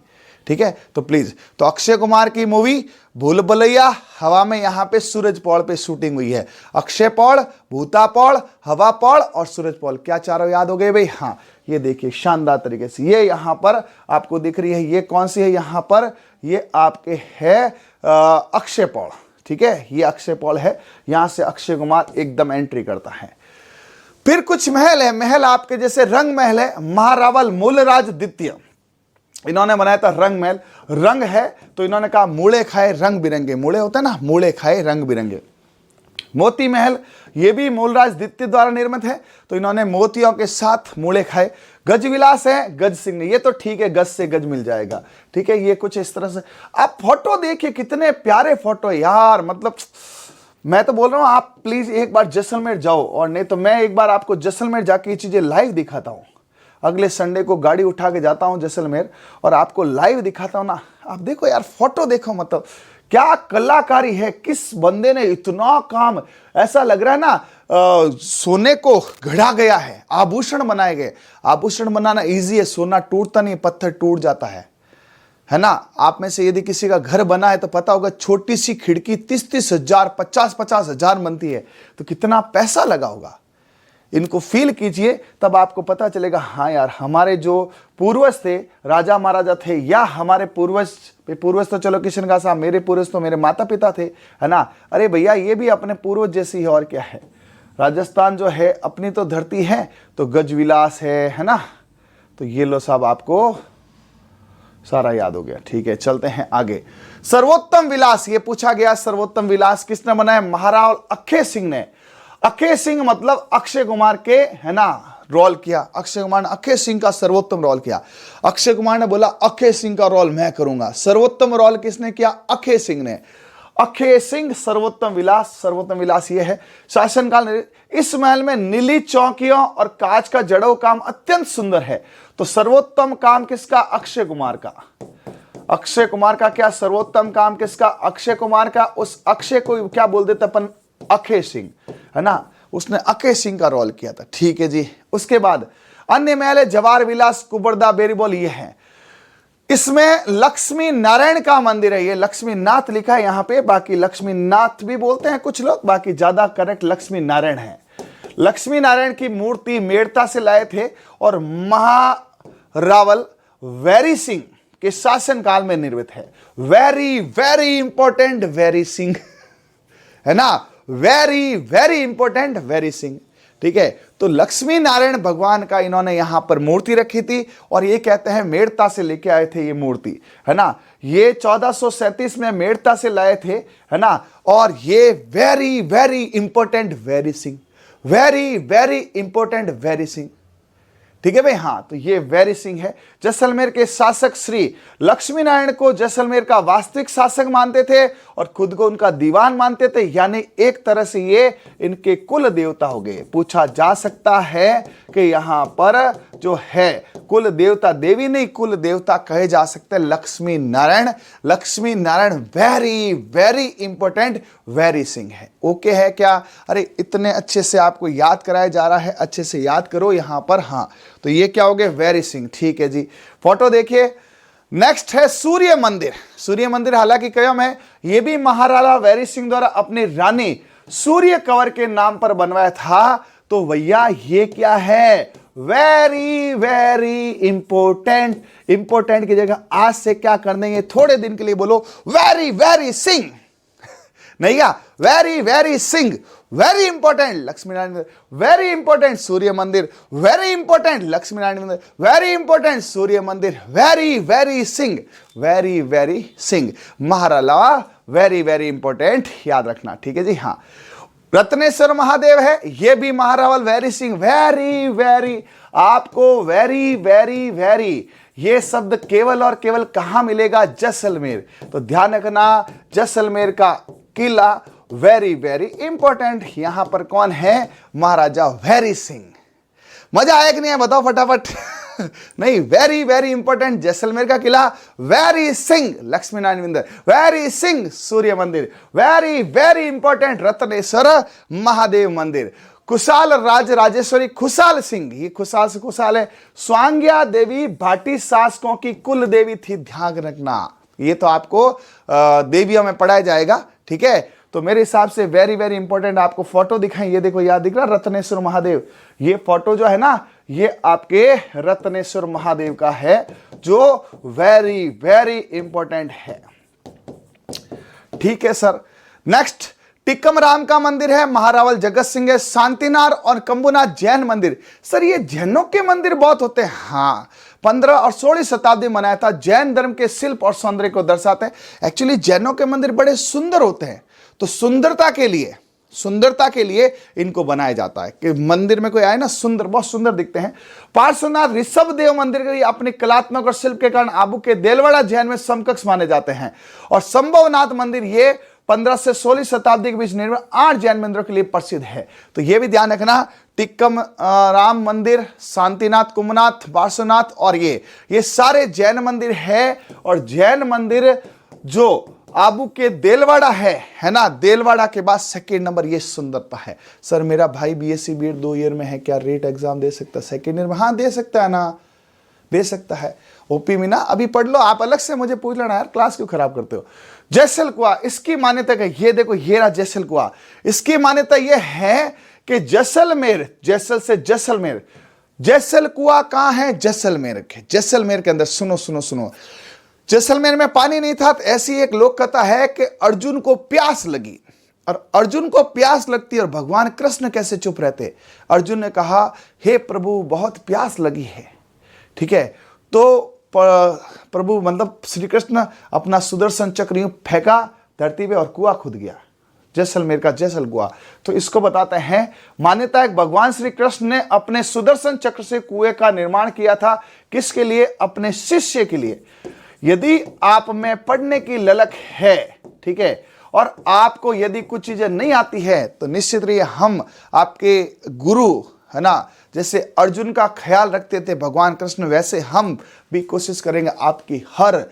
ठीक है? तो प्लीज, तो अक्षय कुमार की मूवी भूल भुलैया, हवा में यहां पे सूरज पौड़ पे शूटिंग हुई है। अक्षय पौड़, भूता पौड़, हवा पौड़ और सूरज पौड़, क्या चारों याद हो गए भाई? हाँ, ये देखिए शानदार तरीके से ये यहां पर आपको दिख रही है। ये कौन सी है यहां पर? ये आपके है अक्षय पौड़, ठीक है? ये अक्षय पौड़ है। यहां से अक्षय कुमार एकदम एंट्री करता है। फिर कुछ महल है, महल आपके जैसे रंग महल है, महारावल मूलराज द्वितीय, इन्होंने बनाया था रंग महल। रंग है तो इन्होंने कहा मूले खाए रंग बिरंगे, मूले होते हैं ना, मूले खाए रंग बिरंगे। मोती महल, ये भी मूलराज द्वितीय द्वारा निर्मित है, तो इन्होंने मोतियों के साथ मूले खाए। गज विलास है गज सिंह ने, ये तो ठीक है, गज से गज मिल जाएगा, ठीक है? ये कुछ इस तरह से। आप फोटो देखिए, कितने प्यारे फोटो यार, मतलब मैं तो बोल रहा हूं आप प्लीज एक बार जैसलमेर जाओ, और नहीं तो मैं एक बार आपको जैसलमेर जाके ये चीजें लाइव दिखाता हूं। अगले संडे को गाड़ी उठा के जाता हूं जैसलमेर और आपको लाइव दिखाता हूं ना। आप देखो यार, फोटो देखो, मतलब क्या कलाकारी है, किस बंदे ने इतना काम, ऐसा लग रहा है ना सोने को गढ़ा गया है, आभूषण बनाए गए। आभूषण बनाना इजी है, सोना टूटता नहीं, पत्थर टूट जाता है ना? आप में से यदि किसी का घर बना है तो पता होगा, छोटी सी खिड़की 30-30 हजार, 50-50 हजार बनती है, तो कितना पैसा लगा होगा। इनको फील कीजिए, तब आपको पता चलेगा हाँ यार, हमारे जो पूर्वज थे, राजा महाराजा थे, या हमारे पूर्वज तो चलो किशनगढ़ साहब, मेरे पूर्वज तो मेरे माता पिता थे, है ना? अरे भैया, ये भी अपने पूर्वज जैसी है, और क्या है। राजस्थान जो है अपनी तो धरती है, तो गजविलास है ना? तो ये लो साहब, आपको सारा याद हो गया, ठीक है? चलते हैं आगे। सर्वोत्तम विलास, ये पूछा गया, सर्वोत्तम विलास किसने बनाया? महाराव अक्षय सिंह ने। अक्षय सिंह मतलब अक्षय कुमार के, है ना, रोल किया। अक्षय कुमार ने अक्षय सिंह का सर्वोत्तम रोल किया। अक्षय कुमार ने बोला अक्षय सिंह का रोल मैं करूंगा। सर्वोत्तम रोल किसने किया? अक्षय सिंह ने। अक्षय सिंह सर्वोत्तम विलास। सर्वोत्तम विलास ये है। शासनकाल, इस महल में नीली चौकियों और कांच का जड़ों काम अत्यंत सुंदर है। तो सर्वोत्तम काम किसका? अक्षय कुमार का। अक्षय कुमार का क्या सर्वोत्तम काम किसका? अक्षय कुमार का। उस अक्षय को क्या बोल देते अपन? अक्षय सिंह, है ना? उसने अक्षय सिंह का रोल किया था, ठीक है जी। उसके बाद अन्य महल है जवाहर विलास, कुबरदा, बेरीबोल, ये है। इसमें लक्ष्मी नारायण का मंदिर है। ये लक्ष्मी नाथ लिखा है यहां पे, बाकी लक्ष्मी नाथ भी बोलते हैं कुछ लोग, बाकी ज्यादा करेक्ट लक्ष्मी नारायण है। लक्ष्मी नारायण की मूर्ति मेड़ता से लाए थे और महारावल वैरी सिंह के शासनकाल में निर्मित है। Very very important vary Singh, है ना? Very very important vary Singh, ठीक है? तो लक्ष्मी नारायण भगवान का इन्होंने यहां पर मूर्ति रखी थी, और ये कहते हैं मेड़ता से लेके आए थे ये मूर्ति, है ना? ये 1437 में मेड़ता से लाए थे, है ना? और ये very very important vary sing, very very important vary Singh, ठीक है भाई? हाँ, तो ये वैरी सिंह है। जैसलमेर के शासक श्री लक्ष्मी नारायण को जैसलमेर का वास्तविक शासक मानते थे और खुद को उनका दीवान मानते थे, यानी एक तरह से ये इनके कुल देवता हो गए। पूछा जा सकता है कि यहां पर जो है कुल देवता, देवी नहीं, कुल देवता कहे जा सकते हैं Lakshmi Narayan. Lakshmi Narayan very very important vary Singh है। ओके है क्या? अरे इतने अच्छे से आपको याद कराया जा रहा है, अच्छे से याद करो यहां पर। हाँ, तो ये क्या हो गए? वैरी सिंह, ठीक है जी। फोटो देखिए। नेक्स्ट है सूर्य मंदिर। सूर्य मंदिर हालांकि कयम है, ये भी महाराणा वैरी सिंह द्वारा अपनी रानी सूर्य कंवर के नाम पर बनवाया था। तो भैया ये क्या है? Very very important. इंपॉर्टेंट की जगह आज से क्या कर देंगे, थोड़े दिन के लिए बोलो वेरी वेरी सिंह, नहीं क्या? वेरी वेरी सिंह, वेरी इंपॉर्टेंट लक्ष्मी नारायण मंदिर, वेरी इंपॉर्टेंट सूर्य मंदिर, वेरी इंपॉर्टेंट लक्ष्मी नारायण मंदिर, वेरी इंपॉर्टेंट सूर्य मंदिर, वेरी वेरी सिंह, वेरी वेरी सिंह, महाराला वेरी वेरी इंपॉर्टेंट, याद रखना, ठीक है जी। हाँ, रत्नेश्वर महादेव है, ये भी महारावल वेरी सिंह, वेरी वेरी, आपको वेरी वेरी वेरी, ये शब्द केवल और केवल कहां मिलेगा? जैसलमेर। तो ध्यान रखना, जैसलमेर का किला वेरी वेरी इंपॉर्टेंट। यहां पर कौन है? महाराजा वेरी सिंह। मजा आया कि नहीं है? बताओ फटाफट। नहीं, वेरी वेरी इंपॉर्टेंट, जैसलमेर का किला, वेरी सिंह लक्ष्मी नारायण मंदिर, वेरी सिंह सूर्य मंदिर, very very important Ratneshwar Mahadev मंदिर, खुशाल राज राजेश्वरी खुशाल सिंह, ये खुशाल से खुशाल है। स्वांग्या देवी भाटी शासकों की कुल देवी थी, ध्यान रखना, ये तो आपको देवियों में पढ़ाया जाएगा, ठीक है। तो मेरे हिसाब से वेरी वेरी इंपॉर्टेंट। आपको फोटो दिखाएं, ये देखो, याद दिख रहा रत्नेश्वर महादेव, ये फोटो जो है ना, ये आपके रत्नेश्वर महादेव का है, जो वेरी वेरी इंपॉर्टेंट है, ठीक है सर। नेक्स्ट टिक्कम राम का मंदिर है, महारावल जगत सिंह है, शांतिनार और कंबुनाथ जैन मंदिर। सर ये जैनों के मंदिर बहुत होते हैं, हाँ, 15 और 16 शताब्दी बनाया था, जैन धर्म के शिल्प और सौंदर्य को दर्शाते हैं। एक्चुअली जैनों के मंदिर बड़े सुंदर होते हैं, तो सुंदरता के लिए इनको बनाया जाता है कि मंदिर में कोई आए ना, सुंदर, बहुत सुंदर दिखते हैं। पार्श्वनाथ ऋषभ देव मंदिर के लिए अपने कलात्मक और शिल्प के कारण आबू के देलवाड़ा जैन में समकक्ष माने जाते हैं। और संभवनाथ मंदिर ये 15 से 16 शताब्दी के बीच निर्मित 8 जैन मंदिरों के लिए प्रसिद्ध है। तो यह भी ध्यान रखना, टिक्कम राम मंदिर, शांतिनाथ, कुंभनाथ, पार्श्वनाथ और ये सारे जैन मंदिर है। और जैन मंदिर जो आबू के देलवाड़ा है ना, देलवाड़ा के बाद सेकेंड नंबर ये सुंदरता है। सर मेरा भाई बीएससी बीएड 2 ईयर में है, क्या रेट एग्जाम दे सकता है सेकेंड ईयर में? हाँ दे सकता है ना, दे सकता है। ओपी मीना अभी पढ़ लो, आप अलग से मुझे पूछ लेना यार, क्लास क्यों खराब करते हो। जैसल कुआं, इसकी मान्यता है, ये देखो ये रहा जैसल कुआं। इसकी मान्यता ये है कि जैसलमेर, जैसल से जैसलमेर, जैसल कुआं कहां है? जैसलमेर के, जैसलमेर के अंदर। सुनो, जैसलमेर में पानी नहीं था, तो ऐसी एक लोक कथा है कि अर्जुन को प्यास लगी, और अर्जुन को प्यास लगती और भगवान कृष्ण कैसे चुप रहते। अर्जुन ने कहा, हे प्रभु बहुत प्यास लगी है, ठीक है। तो प्रभु मतलब श्री कृष्ण अपना सुदर्शन चक्र यूं फेंका धरती पे और कुआं खुद गया, जैसलमेर का जैसल कुआं। तो इसको बताते हैं, मान्यता है भगवान श्री कृष्ण ने अपने सुदर्शन चक्र से कुएं का निर्माण किया था। किसके लिए? अपने शिष्य के लिए। यदि आप में पढ़ने की ललक है, ठीक है, और आपको यदि कुछ चीजें नहीं आती है, तो निश्चित रहिए हम आपके गुरु, है ना, जैसे अर्जुन का ख्याल रखते थे भगवान कृष्ण, वैसे हम भी कोशिश करेंगे आपकी हर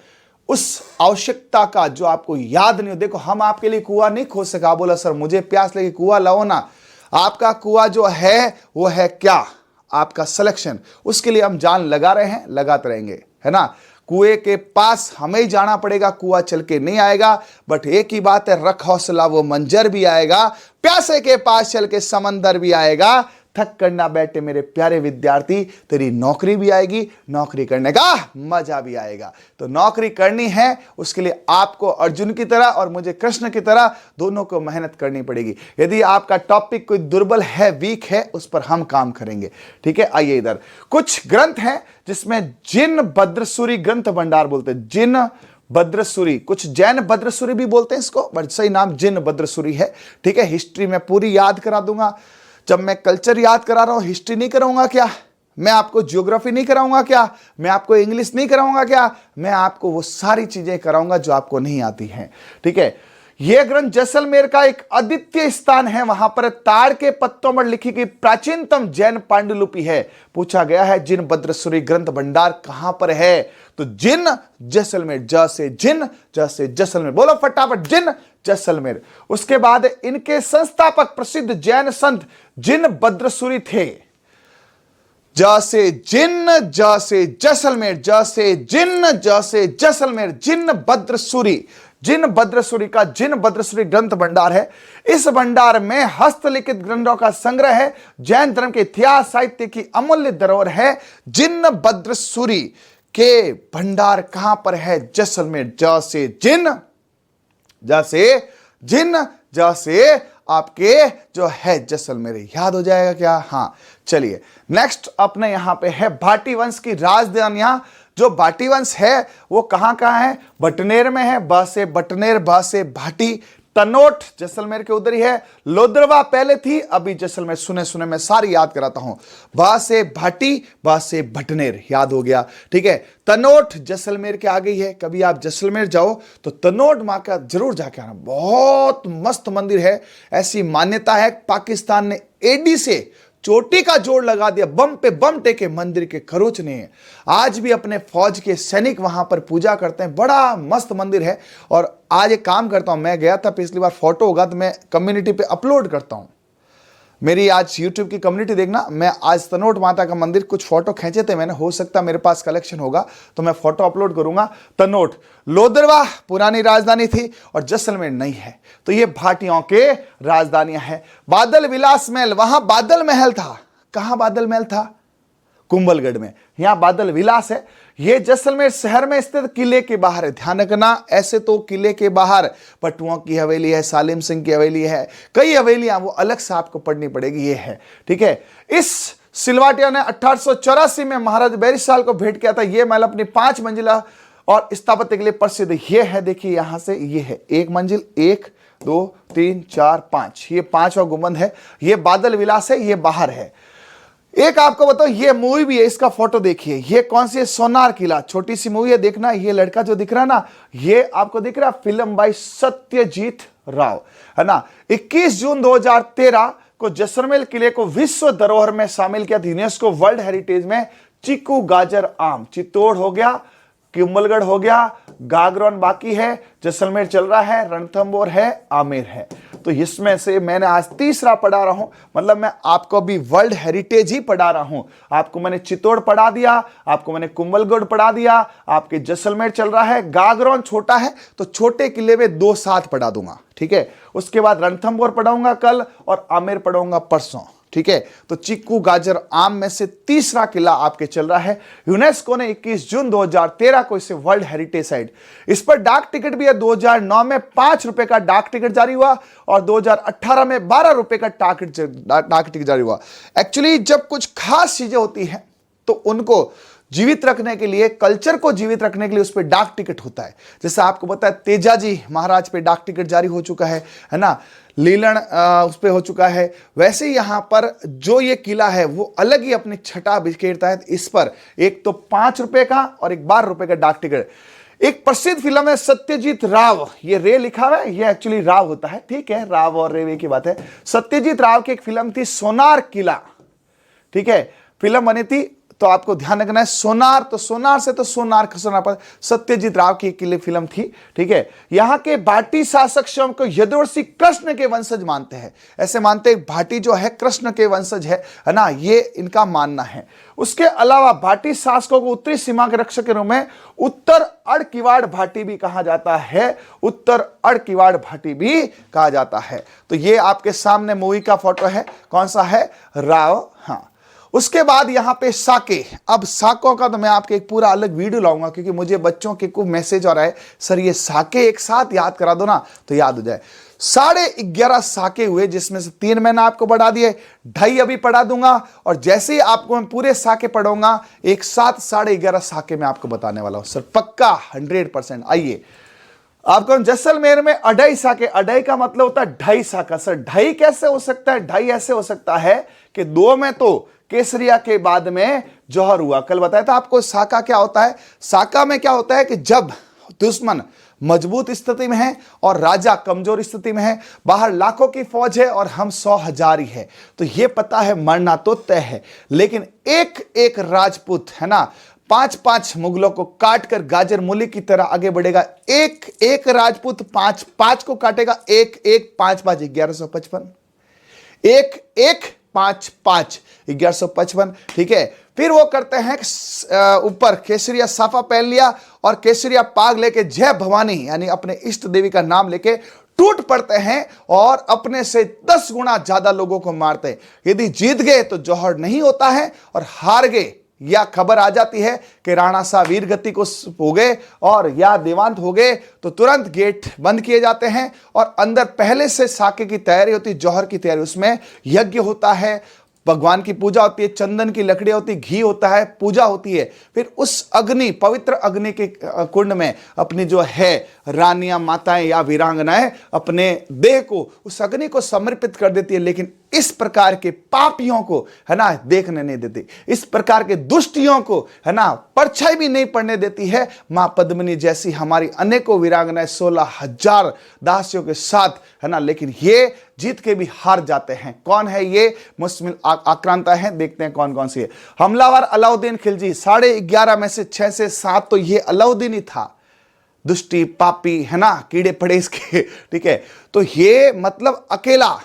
उस आवश्यकता का जो आपको याद नहीं हो। देखो हम आपके लिए कुआं नहीं खोद सका, बोला सर मुझे प्यास लगी, कुआं लाओ ना। आपका कुआं जो है वो है क्या? आपका सिलेक्शन। उसके लिए हम जान लगा रहे हैं, लगाते रहेंगे, है ना। कुएं के पास हमें ही जाना पड़ेगा, कुआं चल के नहीं आएगा। बट एक ही बात है, रख हौसला, वो मंजर भी आएगा, प्यासे के पास चल के समंदर भी आएगा। थक कर ना बैठे मेरे प्यारे विद्यार्थी, तेरी नौकरी भी आएगी, नौकरी करने का मजा भी आएगा। तो नौकरी करनी है, उसके लिए आपको अर्जुन की तरह और मुझे कृष्ण की तरह दोनों को मेहनत करनी पड़ेगी। यदि आपका टॉपिक कोई दुर्बल है, वीक है, उस पर हम काम करेंगे, ठीक है। आइए इधर कुछ ग्रंथ हैं जिसमें जिन भद्रसूरी ग्रंथ भंडार बोलते हैं, जिन भद्रसूरी, कुछ जैन भद्रसूरी भी बोलते हैं इसको, बट सही नाम जिन भद्रसूरी है, ठीक है। हिस्ट्री में पूरी याद करा दूंगा। जब मैं कल्चर याद करा रहा हूं, हिस्ट्री नहीं कराऊंगा क्या? मैं आपको ज्योग्राफी नहीं कराऊंगा क्या? मैं आपको इंग्लिश नहीं कराऊंगा क्या? मैं आपको वो सारी चीजें कराऊंगा जो आपको नहीं आती हैं, ठीक है। यह ग्रंथ जैसलमेर का एक अद्वितीय स्थान है। वहां पर ताड़ के पत्तों पर लिखी गई प्राचीनतम जैन पांडुलिपि है। पूछा गया है जिन भद्रसूरी ग्रंथ भंडार कहां पर है? तो जिन जैसलमेर, जैसे जिन, जैसे जैसलमेर, बोलो फटाफट, जिन जैसलमेर। उसके बाद इनके संस्थापक प्रसिद्ध जैन संत जिन भद्रसूरी थे। जैसे जिन, जैसे जैसलमेर, जैसे जिन, जैसे जैसलमेर, जिन भद्रसूरी। जिन भद्रसूरी का जिन भद्रसूरी ग्रंथ भंडार है। इस भंडार में हस्तलिखित ग्रंथों का संग्रह है। जैन धर्म के इतिहास साहित्य की अमूल्य धरोहर है। जिन भद्रसूरी के भंडार कहां पर है? जैसलमेर। जैसे जिन, जैसे जिन, जैसे आपके जो है जैसलमेर। याद हो जाएगा क्या? हाँ चलिए नेक्स्ट अपने यहां पे है भाटी वंश की राजधानियां। जो भाटी वंश है वो कहां है? बटनेर में है। ब से बटनेर, ब से भाटी, तनोट जैसलमेर के उधर ही है, लोदरवा पहले थी, अभी जैसलमेर। सुने सुने मैं सारी याद कराता हूं। बा से भाटी, बा से भटनेर, याद हो गया, ठीक है। तनोट जैसलमेर के आगे ही है। कभी आप जैसलमेर जाओ तो तनोट मां का जरूर जाके आना, बहुत मस्त मंदिर है। ऐसी मान्यता है पाकिस्तान ने एडी से चोटी का जोड़ लगा दिया, बम पे बम टेके, मंदिर के खरोच नहीं है। आज भी अपने फौज के सैनिक वहां पर पूजा करते हैं, बड़ा मस्त मंदिर है। और आज एक काम करता हूं, मैं गया था पिछली बार, फोटो होगा तो मैं कम्युनिटी पे अपलोड करता हूं। मेरी आज YouTube की कम्युनिटी देखना, मैं आज तनोट माता का मंदिर कुछ फोटो खींचे थे मैंने, हो सकता मेरे पास कलेक्शन होगा तो मैं फोटो अपलोड करूंगा। तनोट लोदरवा पुरानी राजधानी थी और जैसलमेर नहीं है, तो ये भाटियों के राजधानियां हैं। बादल विलास महल, वहां बादल महल था। कहां बादल महल था? कुंभलगढ़ में। यहां बादल विलास है। यह जैसलमेर शहर में स्थित किले के बाहर है। ध्यान रखना, ऐसे तो किले के बाहर पटुओं की हवेली है, सालिम सिंह की हवेली है, कई हवेलियां, वो अलग से आपको पढ़नी पड़ेगी। ये है, ठीक है। इस सिलवाटिया ने 1884 में महाराज बैरिसाल को भेंट किया था। यह महल अपनी 5 मंजिला और स्थापत्य के लिए प्रसिद्ध। ये है, देखिए यहां से, ये है 1 मंजिल, 1 2 3 4 5, ये 5वां गुंबद है। ये बादल विलास है, ये बाहर है। एक आपको बताओ, ये मूवी भी है, इसका फोटो देखिए। ये कौन सी है? सोनार किला। छोटी सी मूवी है, देखना। ये लड़का जो दिख रहा है ना, ये आपको दिख रहा है, फिल्म बाय सत्यजीत राव, है ना। 21 जून 2013 को जैसलमेर किले को विश्व धरोहर में शामिल किया था, यूनेस्को वर्ल्ड हेरिटेज में। चीकू, गाजर, आम, चित्तौड़ हो गया, कुंभलगढ़ हो गया, गागरोन बाकी है, जैसलमेर चल रहा है, रणथंभौर है, आमेर है। तो इसमें से मैंने आज तीसरा पढ़ा रहा हूं, मतलब मैं आपको भी वर्ल्ड हेरिटेज ही पढ़ा रहा हूं। आपको मैंने चित्तौड़ पढ़ा दिया, आपको मैंने कुंभलगढ़ पढ़ा दिया, आपके जैसलमेर चल रहा है, गागरोन छोटा है तो छोटे किले में 2 साथ पढ़ा दूंगा, ठीक है। उसके बाद रणथंभौर पढ़ाऊंगा कल और आमेर पढ़ाऊंगा परसों, ठीक है। तो चीकू, गाजर, आम में से तीसरा किला आपके चल रहा है। यूनेस्को ने 21 जून 2013 को इसे वर्ल्ड हेरिटेज साइट। इस पर डाक टिकट भी है। 2009 में 5 रुपए का डाक टिकट जारी हुआ और 2018 में 12 रुपए का डाक टिकट जारी हुआ। एक्चुअली जब कुछ खास चीजें होती हैं तो उनको जीवित रखने के लिए, कल्चर को जीवित रखने के लिए उस पर डाक टिकट होता है। जैसे आपको पता है तेजाजी महाराज पे डाक टिकट जारी हो चुका है ना, लीलन उस पे हो चुका है। वैसे यहां पर जो ये किला है वो अलग ही अपनी छटा बिखेरता है। इस पर एक तो 5 रुपए का और एक 12 रुपए का डाक टिकट। एक प्रसिद्ध फिल्म है सत्यजीत राव, ये रे लिखा हुआ है, ये एक्चुअली राव होता है, ठीक है, राव और रेवे की बात है। सत्यजीत राव की एक फिल्म थी सोनार किला, ठीक है, फिल्म बनी थी। तो आपको ध्यान रखना है, सोनार, तो सोनार से तो सोनार पर सत्यजीत राव की किले फिल्म थी, ठीक है। यहां के भाटी शासक स्वयं को यदुवंशी कृष्ण के वंशज मानते हैं। ऐसे मानते हैं भाटी जो है कृष्ण के वंशज है ना, ये इनका मानना है। उसके अलावा भाटी शासकों को उत्तरी सीमा के रक्षक के रूप में उत्तर अड़किवाड़ भाटी भी कहा जाता है, उत्तर अड़किवाड़ भाटी भी कहा जाता है। तो ये आपके सामने मूवी का फोटो है, कौन सा है? राव। हाँ, उसके बाद यहां पे साके। अब साकों का तो मैं आपके एक पूरा अलग वीडियो लाऊंगा, क्योंकि मुझे बच्चों के को मैसेज आ रहा है, सर ये साके एक साथ याद करा दो ना तो याद हो जाए। 11.5 साके हुए, जिसमें से 3 मैंने आपको बढ़ा दिए, 2.5 अभी पढ़ा दूंगा, और जैसे ही आपको मैं पूरे साके पढ़ाऊंगा एक साथ 11.5 साके मैं आपको बताने वाला हूं, सर पक्का 100%। आइए, आपको जैसलमेर में 2.5 साके, 2.5 का मतलब होता है 2.5 साका। सर 2.5 कैसे हो सकता है? 2.5 ऐसे हो सकता है कि 2 में तो केसरिया के बाद में जौहर हुआ। कल बताया था आपको साका क्या होता है। साका में क्या होता है कि जब दुश्मन मजबूत स्थिति में है और राजा कमजोर स्थिति में है, बाहर लाखों की फौज है और हम 100,000 ही है, तो यह पता है मरना तो तय है। लेकिन एक एक राजपूत है ना, 5-5 मुगलों को काटकर गाजर मूली की तरह आगे बढ़ेगा। एक एक राजपूत 5-5 को काटेगा, 1-1 5-5 1155, 1-1 5-5 1155, ठीक है। फिर वो करते हैं ऊपर केसरिया साफा पहन लिया और केसरिया पाग लेके जय भवानी यानी अपने इष्ट देवी का नाम लेके टूट पड़ते हैं और अपने से 10 गुना ज्यादा लोगों को मारते हैं। यदि जीत गए तो जौहर नहीं होता है, और हार गए या खबर आ जाती है कि राणा साहब वीर गति को हो गए और या देवांत हो गए, तो तुरंत गेट बंद किए जाते हैं और अंदर पहले से साके की तैयारी होती है, जौहर की तैयारी, उसमें यज्ञ होता है, भगवान की पूजा होती है, चंदन की लकड़ियां होती, घी होता है, पूजा होती है। फिर उस अग्नि, पवित्र अग्नि के कुंड में अपनी जो है रानियां, माताएं या वीरांगनाएं अपने देह को उस अग्नि को समर्पित कर देती है। लेकिन इस प्रकार के पापियों को है ना देखने नहीं देती, इस प्रकार के दुष्टियों को है ना परछाई भी नहीं पड़ने देती है। मां पद्मिनी जैसी हमारी अनेकों वीरांगनाएं 16,000 दासियों के साथ है ना, लेकिन ये जीत के भी हार जाते हैं। कौन है ये मुस्लिम आक्रांता है? देखते हैं कौन कौन सी है। हमलावर अलाउद्दीन खिलजी, 11.5 में से 6 से 7 तो ये अलाउद्दीन ही था। दुष्टी, पापी है ना, कीड़े पड़े इसके, ठीक है। तो ये मतलब अकेला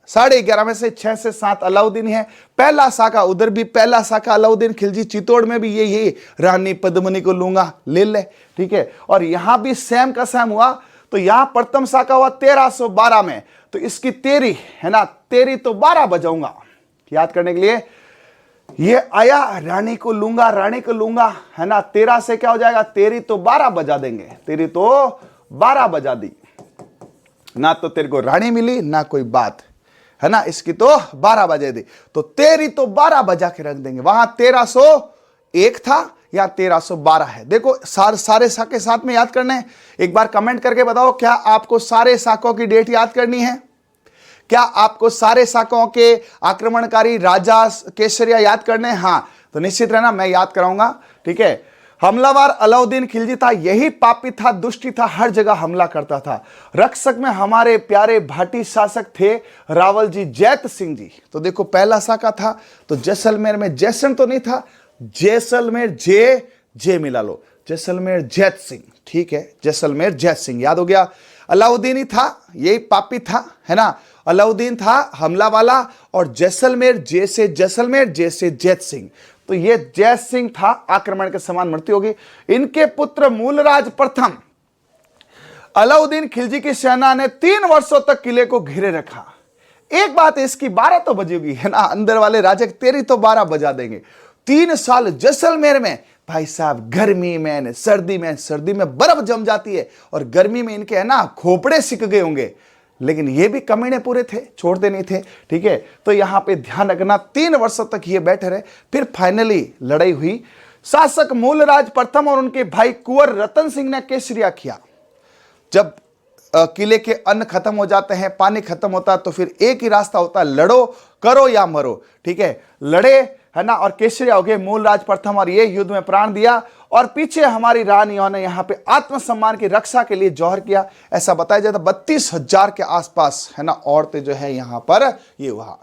11.5 में से 6 से 7 अलाउद्दीन है। पहला साका, उधर भी पहला साका अलाउद्दीन खिलजी, चित्तौड़ में भी ये रानी पद्मिनी को लूंगा, ले ले, ठीक है। और यहां भी सेम का सेम हुआ। तो यहां प्रथम साका हुआ 1312 में, तो इसकी तेरी है ना, तेरी तो 12 बजाऊंगा, याद करने के लिए। ये आया रानी को लूंगा, रानी को लूंगा है ना, 13 से क्या हो जाएगा, तेरी तो 12 बजा देंगे, तेरी तो 12 बजा दी ना, तो तेरे को रानी मिली ना कोई बात है ना, इसकी तो 12 बजे दी, तो तेरी तो 12 बजा के रख देंगे। वहां 1301 था या 1312 है। देखो सारे साके साथ में याद करने हैं। एक बार कमेंट करके बताओ, क्या आपको सारे साकों की डेट याद करनी है? क्या आपको सारे साकों के आक्रमणकारी राजा केसरिया याद करने हैं? हाँ, तो निश्चित रहना, मैं याद कराऊंगा, ठीक है। हमलावर अलाउद्दीन खिलजी था, यही पापी था, दुष्टी था, हर जगह हमला करता था। रक्षक में हमारे प्यारे भाटी शासक थे रावल जी, जैत सिंह जी। तो देखो पहला साका था, तो जैसलमेर में जैसन तो नहीं था, जैसलमेर जे मिला लो, जैसलमेर जैत सिंह, ठीक है, जैसलमेर जैत सिंह, याद हो गया। अलाउद्दीन ही था, यही पापी था है ना, अलाउद्दीन था हमला वाला, और जैसलमेर जैसे जैत सिंह, तो ये जैत सिंह था, आक्रमण के समान मृत्यु होगी। इनके पुत्र मूलराज प्रथम, अलाउद्दीन खिलजी की सेना ने 3 वर्षों तक किले को घेरे रखा। एक बात है, इसकी 12 तो बजेगी है ना, अंदर वाले राजा तेरी तो 12 बजा देंगे। 3 साल जैसलमेर में भाई साहब, गर्मी में सर्दी में बर्फ जम जाती है, और गर्मी में इनके है ना खोपड़े सिक गए होंगे, लेकिन ये भी कमीने पूरे थे, छोड़ते नहीं थे, ठीक है। तो यहां पे ध्यान रखना, 3 वर्षों तक ये बैठे रहे। फिर फाइनली लड़ाई हुई। शासक मूलराज प्रथम और उनके भाई कुंवर रतन सिंह ने केसरिया किया। जब किले के अन्न खत्म हो जाते हैं, पानी खत्म होता है, तो फिर एक ही रास्ता होता है, लड़ो, करो या मरो, ठीक है। लड़े है ना, और केसरिया हो गए मूलराज प्रथम, और ये युद्ध में प्राण दिया। और पीछे हमारी रानियों ने यहाँ पे आत्मसम्मान की रक्षा के लिए जौहर किया। ऐसा बताया जाता 32,000 के आसपास है ना औरतें जो है यहाँ पर ये हुआ,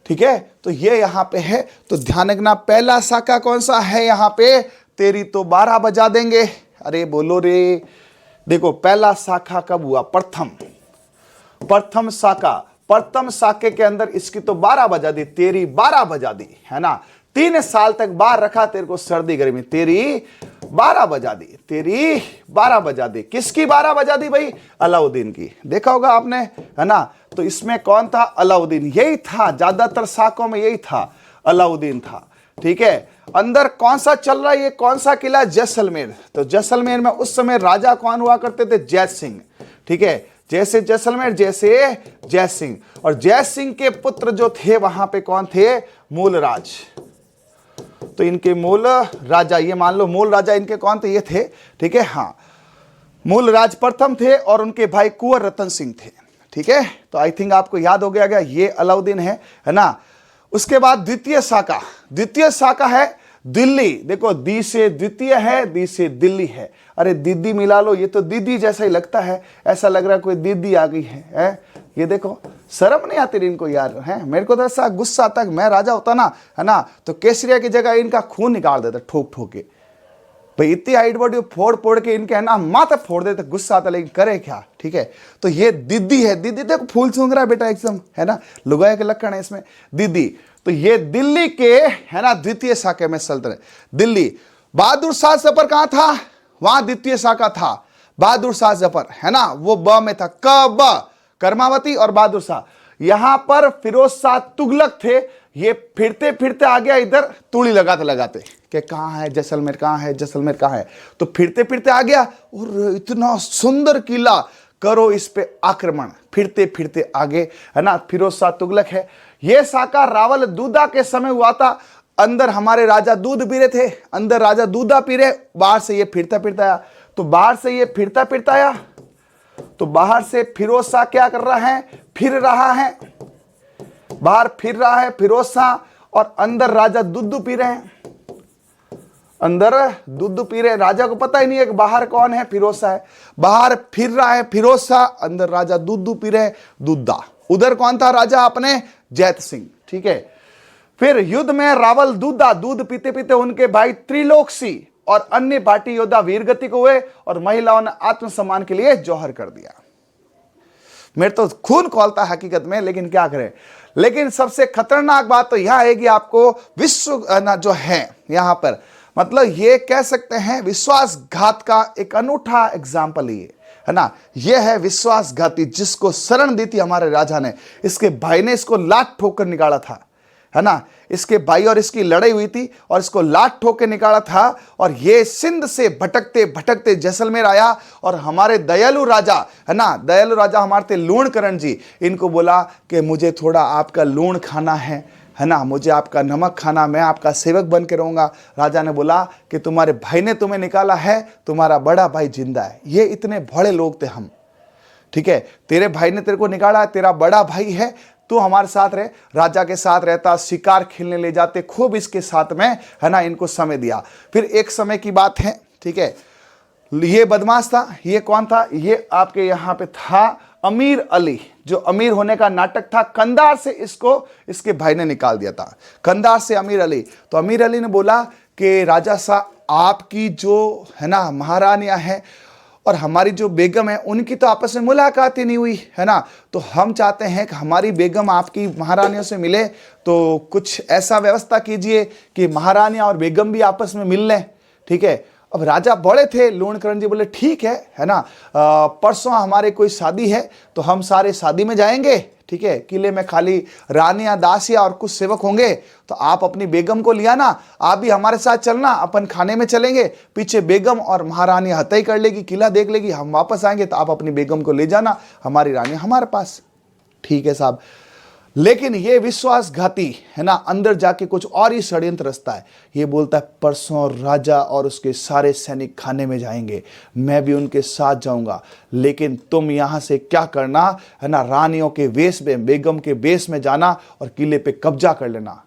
ठीक है। तो ये यहाँ पे है, तो ध्यान रखना, पहला साका कौन सा है यहाँ पे, तेरी तो 12 बजा देंगे। अरे बोलो रे, देखो पहला साका कब हुआ, प्रथम साके के अंदर इसकी तो 12 बजा दी, तेरी 12 बजा दी है ना। 3 साल तक बाहर रखा तेरे को, सर्दी गर्मी, तेरी 12 बजा दी, तेरी 12 बजा दी। किसकी 12 बजा दी भाई? अलाउद्दीन की। देखा होगा आपने है ना। तो इसमें कौन था? अलाउद्दीन, यही था, ज्यादातर साकों में यही था, अलाउद्दीन था, ठीक है। अंदर कौन सा चल रहा है, ये कौन सा किला? जैसलमेर। तो जैसलमेर में उस समय राजा कौन हुआ करते थे? जैत सिंह, ठीक है। जैसे जैसलमेर जैसे जैत सिंह, और जैत सिंह के पुत्र जो थे वहां पे कौन थे? मूलराज। तो इनके मूल राजा, ये मान लो मूल राजा इनके कौन थे? ये थे, ठीक है, हाँ, मूलराज प्रथम थे और उनके भाई कुंवर रतन सिंह थे, ठीक है। तो आई थिंक आपको याद हो गया, ये अलाउद्दीन है ना। उसके बाद द्वितीय साका है दिल्ली। देखो, दी से द्वितीय है, दी से दिल्ली है। अरे दीदी मिला लो, ये तो दीदी जैसा ही लगता है, ऐसा लग रहा है कोई दीदी आ गई है? ये देखो, शर्म नहीं आती इनको यार, है। मेरे को तो ऐसा गुस्सा आता है, मैं राजा होता ना है ना, तो केसरिया की जगह इनका खून निकाल देता, ठोक ठोक के। भाई इतनी हाइट बॉडी फोड़ के इनके है ना माथे फोड़ देते, गुस्सा आता, लेकिन करे क्या, ठीक है। तो ये दीदी है, दीदी देखो फूल सूंघ रहा है बेटा एकदम, है ना, लुगाया के लक्षण है इसमें, दीदी। तो ये दिल्ली के है ना द्वितीय साके में सल्तनत। दिल्ली, बहादुर शाह जफर कहां था? वहां द्वितीय साका था, बहादुर शाह जफर है ना, वो ब में था, कर्मावती और बहादुर शाह। यहां पर फिरोज शाह तुगलक थे, ये फिरते फिरते आ गया इधर, तूड़ी लगाते कि कहां है जैसलमेर, कहां है जैसलमेर, कहां है। तो फिरते फिरते आ गया, और इतना सुंदर किला, करो इस पे आक्रमण। फिरते फिरते आगे है ना, फिरोज शाह तुगलक है। ये साकार रावल दूधा के समय हुआ था। अंदर हमारे राजा दूध पी रहे थे, अंदर राजा दूधा पी रहे, बाहर से ये फिरता फिरता आया। तो बाहर से ये फिरता फिरता आया, तो बाहर से फिरोज शाह क्या कर रहा है, फिर रहा है, बाहर फिर रहा है फिरोज शाह, और अंदर राजा दूध पी रहे हैं, अंदर दूध पी रहे। राजा को पता ही नहीं है कि बाहर कौन है, फिरोज शाह है। बाहर फिर रहा है फिरोज शाह, अंदर राजा दूध पी रहे, दूधा। उधर कौन था राजा अपने, जैत सिंह। ठीक है, फिर युद्ध में रावल दूधा, दूध पीते पीते उनके भाई त्रिलोकसी और अन्य पार्टी योद्धा वीरगति को हुए और महिलाओं ने आत्मसम्मान के लिए जौहर कर दिया। मेरे तो खून खौलता है हकीकत में, लेकिन क्या करें। लेकिन सबसे खतरनाक बात तो यह है कि आपको विश्व जो है यहां पर, मतलब ये कह सकते हैं विश्वासघात का एक अनूठा एग्जाम्पल ये है ना। ये है विश्वासघाती, जिसको शरण दी थी हमारे राजा ने। इसके भाई ने इसको लात ठोक कर निकाला था, है ना। इसके भाई और इसकी लड़ाई हुई थी और इसको लात ठोक के निकाला था। और ये सिंध से भटकते भटकते जैसलमेर आया और हमारे दयालु राजा, है ना, दयालु राजा हमारे थे लूणकरण जी, इनको बोला कि मुझे थोड़ा आपका लूण खाना है ना, मुझे आपका नमक खाना, मैं आपका सेवक बन के रहूँगा। राजा ने बोला कि तुम्हारे भाई ने तुम्हें निकाला है, तुम्हारा बड़ा भाई जिंदा है। ये इतने भोले लोग थे हम, ठीक है। तेरे भाई ने तेरे को निकाला है, तेरा बड़ा भाई है, तू हमारे साथ रहे। राजा के साथ रहता, शिकार खेलने ले जाते, खूब इसके साथ में, है ना, इनको समय दिया। फिर एक समय की बात है, ठीक है, ये बदमाश था। ये कौन था, ये आपके यहाँ पे था अमीर अली, जो अमीर होने का नाटक था। कंधार से इसको इसके भाई ने निकाल दिया था, कंधार से अमीर अली। तो अमीर अली ने बोला कि राजा साहब, आपकी जो है ना महारानियां हैं और हमारी जो बेगम है, उनकी तो आपस में मुलाकात ही नहीं हुई, है ना। तो हम चाहते हैं कि हमारी बेगम आपकी महारानियों से मिले, तो कुछ ऐसा व्यवस्था कीजिए कि महारानियां और बेगम भी आपस में मिल लें, ठीक है। अब राजा बड़े थे, लूणकरण जी बोले ठीक है ना, परसों हमारे कोई शादी है तो हम सारे शादी में जाएंगे, ठीक है। किले में खाली रानियां, दासियां और कुछ सेवक होंगे, तो आप अपनी बेगम को लिया ना, आप भी हमारे साथ चलना, अपन खाने में चलेंगे, पीछे बेगम और महारानी हत्या कर लेगी, किला देख लेगी, हम वापस आएंगे तो आप अपनी बेगम को ले जाना, हमारी रानी हमारे पास। ठीक है साहब। लेकिन ये विश्वासघाती, है ना, अंदर जाके कुछ और ही षड्यंत्र रचता है। ये बोलता है परसों राजा और उसके सारे सैनिक खाने में जाएंगे, मैं भी उनके साथ जाऊंगा, लेकिन तुम यहां से क्या करना, है ना, रानियों के वेश में, बेगम के वेश में जाना और किले पे कब्जा कर लेना।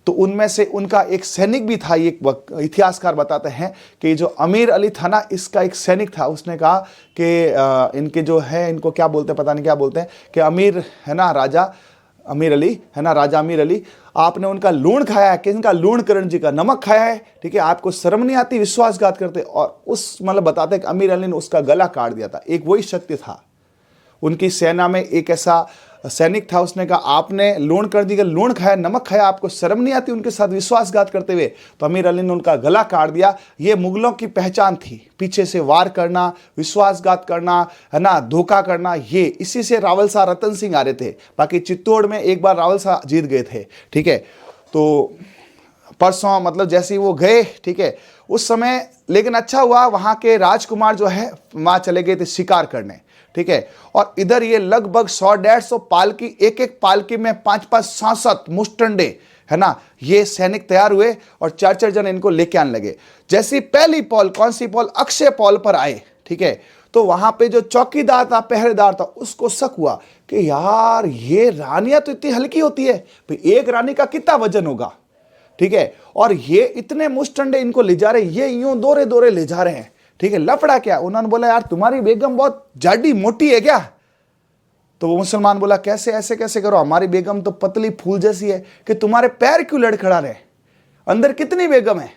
तो उनमें से उनका एक सैनिक भी था। ये इतिहासकार बताते हैं कि जो अमीर अली था ना, इसका एक सैनिक था। उसने कहा कि इनके जो है, इनको क्या बोलते हैं, पता नहीं क्या बोलते हैं, कि अमीर, है ना, राजा अमीर अली, है ना, राजा अमीर अली, आपने उनका लूण खाया है, कि इनका लूणकरण जी का नमक खाया है, ठीक है, आपको शर्म नहीं आती, विश्वासघात करते। और उस मतलब बताते हैं कि अमीर अली ने उसका गला काट दिया था। एक वही सत्य था। उनकी सेना में एक ऐसा सैनिक था, उसने कहा आपने लूण कर दी, लूण खाया, नमक खाया, आपको शर्म नहीं आती उनके साथ विश्वासघात करते हुए। तो अमीर अली ने उनका गला काट दिया। ये मुगलों की पहचान थी, पीछे से वार करना, विश्वासघात करना, है ना, धोखा करना। ये इसी से रावल शाह रतन सिंह आ रहे थे। बाकी चित्तौड़ में एक बार रावल शाह जीत गए थे, ठीक है। तो परसों मतलब जैसे ही वो गए, ठीक है, उस समय लेकिन अच्छा हुआ, वहाँ के राजकुमार जो है वहाँ चले गए थे शिकार करने, ठीक है। और इधर ये लगभग 100-150 पालकी, एक एक पालकी में 5-5, 7-7 मुष्टंडे, है ना, ये सैनिक तैयार हुए और 4-4 जन इनको लेके आने लगे। जैसी पहली पॉल, कौन सी पॉल, अक्षय पॉल पर आए, ठीक है, तो वहां पे जो चौकीदार था, पहरेदार था, उसको शक हुआ कि यार ये रानियां तो इतनी हल्की होती है, एक रानी का कितना वजन होगा, ठीक है, और ये इतने मुष्टंडे इनको ले जा रहे, ये यूं दौरे दौरे ले जा रहे हैं, ठीक है, लफड़ा क्या। उन्होंने बोला यार तुम्हारी बेगम बहुत जाडी मोटी है क्या। तो वो मुसलमान बोला कैसे, ऐसे कैसे करो, हमारी बेगम तो पतली फूल जैसी है, कि तुम्हारे पैर क्यों लड़खड़ा रहे, अंदर कितनी बेगम है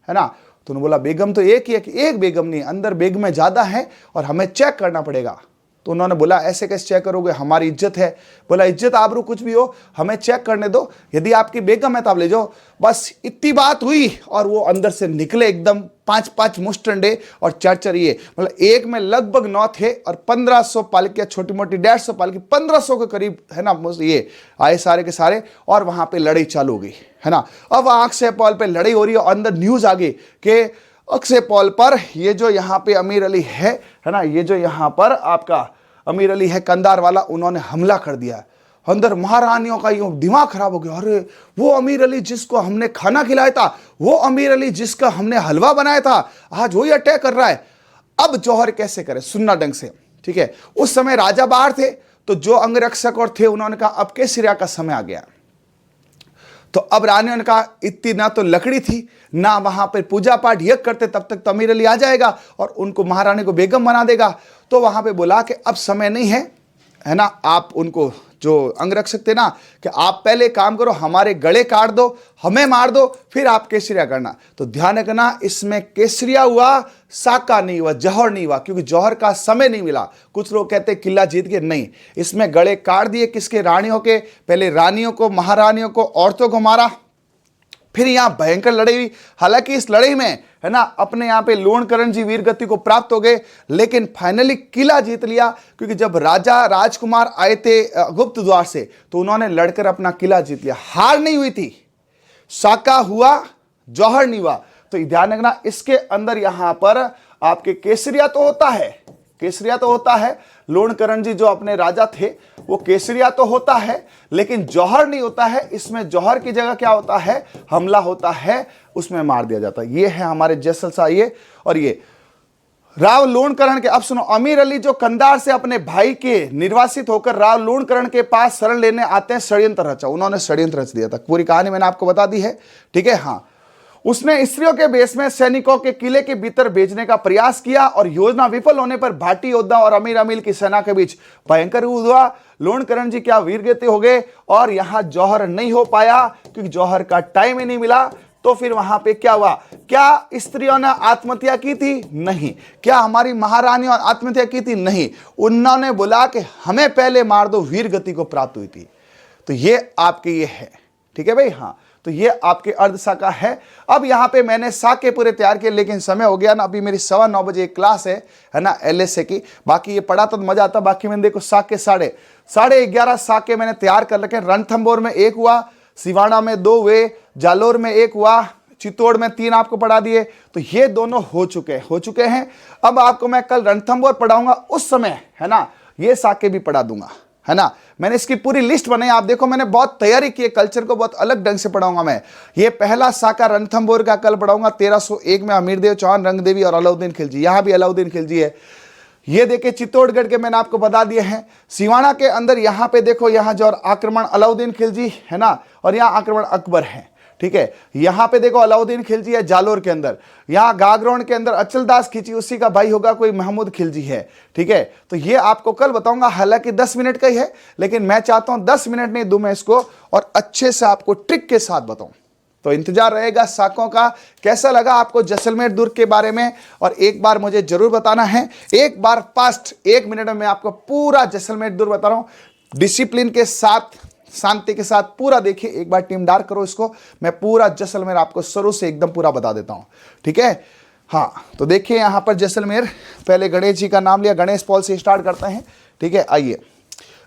ना। तो उन्होंने बोला बेगम तो एक ही है, कि एक बेगम नहीं, अंदर बेगमें ज्यादा है और हमें चेक करना पड़ेगा। तो उन्होंने बोला ऐसे कैसे चेक करोगे, हमारी इज्जत है। बोला इज्जत आबरू कुछ भी हो, हमें चेक करने दो, यदि आपकी बेगम है तो आप ले जाओ। बस इतनी बात हुई और वो अंदर से निकले एकदम 5-5 मुष्टंडे और 4-4 ये, मतलब एक में लगभग 9 थे और 1500 पालकियां, छोटी मोटी 150 पालकी, 1500 के करीब, है ना, ये आए सारे के सारे। और वहां पे लड़ाई चालू हो गई, है ना। अब अक्षय पॉल पे लड़ाई हो रही है और अंदर न्यूज आ गई कि अक्षय पॉल पर ये जो यहाँ पे अमीर अली है ना, ये जो यहाँ पर आपका अमीर अली है कंधार वाला, उन्होंने हमला कर दिया। अंदर महारानियों का यूं दिमाग खराब हो गया, अरे वो अमीर अली जिसको हमने खाना खिलाया था, वो अमीर अली जिसका हमने हलवा बनाया था, आज वही अटैक कर रहा है। अब जौहर कैसे करे, सुनना ढंग से, ठीक है। उस समय राजा बाहर थे, तो जो अंगरक्षक और थे उन्होंने कहा अब केसरिया का समय आ गया। तो अब रानियों ने कहा इतनी ना तो लकड़ी थी ना वहां पर पूजा पाठ यज्ञ करते, तब तक तो अमीर अली आ जाएगा और उनको महारानी को बेगम बना देगा। तो वहां पे बोला कि अब समय नहीं है ना, आप उनको जो अंगरक्षक थे ना कि आप पहले काम करो, हमारे गले काट दो, हमें मार दो, फिर आप केसरिया करना। तो ध्यान रखना, इसमें केसरिया हुआ, साका नहीं हुआ, जौहर नहीं हुआ, क्योंकि जौहर का समय नहीं मिला। कुछ लोग कहते किला जीत के, नहीं, इसमें गले काट दिए किसके, रानियों के। पहले रानियों को, महारानियों को, औरतों को मारा, फिर यहां भयंकर लड़ाई हुई। हालांकि इस लड़ाई में है ना अपने यहां पे लोणकरण जी वीर गति को प्राप्त हो गए, लेकिन फाइनली किला जीत लिया। क्योंकि जब राजा राजकुमार आए थे गुप्त द्वार से, तो उन्होंने लड़कर अपना किला जीत लिया। हार नहीं हुई थी, साका हुआ, जौहर नहीं हुआ। तो ध्यान रखना, इसके अंदर यहां पर आपके केसरिया तो होता है, केसरिया तो होता है। लोणकरण जी जो अपने राजा थे वो केसरिया तो होता है, लेकिन जौहर नहीं होता है। इसमें जौहर की जगह क्या होता है, हमला होता है, उसमें मार दिया जाता है। ये है हमारे जैसल शाह, ये और ये राव लोणकरण के। अब सुनो, अमीर अली जो कंधार से अपने भाई के निर्वासित होकर राव लोणकरण के पास शरण लेने आते हैं, षड्यंत्र रचा, उन्होंने षड्यंत्र रच दिया था। पूरी कहानी मैंने आपको बता दी है, ठीक है। हाँ, उसने स्त्रियों के बेस में सैनिकों के किले के भीतर भेजने का प्रयास किया और योजना विफल होने पर भाटी योद्धा और अमीर अमीर की सेना के बीच भयंकर युद्ध हुआ। लोणकरण जी क्या वीरगति हो गए और यहां जौहर नहीं हो पाया, क्योंकि जौहर का टाइम ही नहीं मिला। तो फिर वहां पे क्या हुआ, क्या स्त्रियों ने आत्महत्या की थी, नहीं। क्या हमारी महारानियों ने आत्महत्या की थी, नहीं। उन्होंने बोला कि हमें पहले मार दो, वीरगति को प्राप्त हुई थी। तो ये आपके ये है, ठीक है भाई। हाँ, तो ये आपके अर्ध साका है। अब यहाँ पे मैंने साके पूरे तैयार किए, लेकिन समय हो गया ना, अभी मेरी 9:15 बजे एक क्लास है ना LSA की। बाकी ये पढ़ा तो मजा आता, बाकी मैंने देखो साके 11:30 साके मैंने तैयार कर रखे। रणथंभौर में 1 हुआ, सिवाना में 2 हुए, जालोर में 1 हुआ, चित्तौड़ में 3 आपको पढ़ा दिए। तो ये दोनों हो चुके हैं। अब आपको मैं कल रणथंभौर पढ़ाऊंगा, उस समय है ना ये साके भी पढ़ा दूंगा, है ना। मैंने इसकी पूरी लिस्ट बनाई, आप देखो मैंने बहुत तैयारी की है, कल्चर को बहुत अलग ढंग से पढ़ाऊंगा मैं। ये पहला साका रणथंभौर का कल पढ़ाऊंगा। 1301 में अमीरदेव चौहान, रंगदेवी और अलाउद्दीन खिलजी, यहां भी अलाउद्दीन खिलजी है। ये देखिए चित्तौड़गढ़ के मैंने आपको बता दिए हैं। सिवाना के अंदर यहां पे देखो, यहां जो आक्रमण अलाउद्दीन खिलजी है ना, और यहां आक्रमण अकबर है, ठीक है। यहां पे देखो अलाउद्दीन खिलजी है जालोर के अंदर। यहां गागरोन के अंदर अचलदास खिलजी, उसी का भाई होगा कोई महमूद खिलजी है, ठीक है। तो ये आपको कल बताऊंगा, हालांकि 10 मिनट का ही है, लेकिन मैं चाहता हूं 10 मिनट नहीं दूं मैं इसको, और अच्छे से आपको ट्रिक के साथ बताऊं। तो इंतजार रहेगा साकों का। कैसा लगा आपको जैसलमेर दुर्ग के बारे में, और एक बार मुझे जरूर बताना है। एक बार फास्ट 1 मिनट में मैं आपको पूरा जैसलमेर दुर्ग बता रहा हूं, डिसिप्लिन के साथ, शांति के साथ पूरा देखिए। एक बार टीम डार्क करो इसको, मैं पूरा जैसलमेर आपको शुरू से एकदम पूरा बता देता हूं, ठीक है। हाँ, तो देखिए यहां पर जैसलमेर, पहले गणेश जी का नाम लिया, गणेश पॉल से स्टार्ट करते हैं, ठीक है। आइए,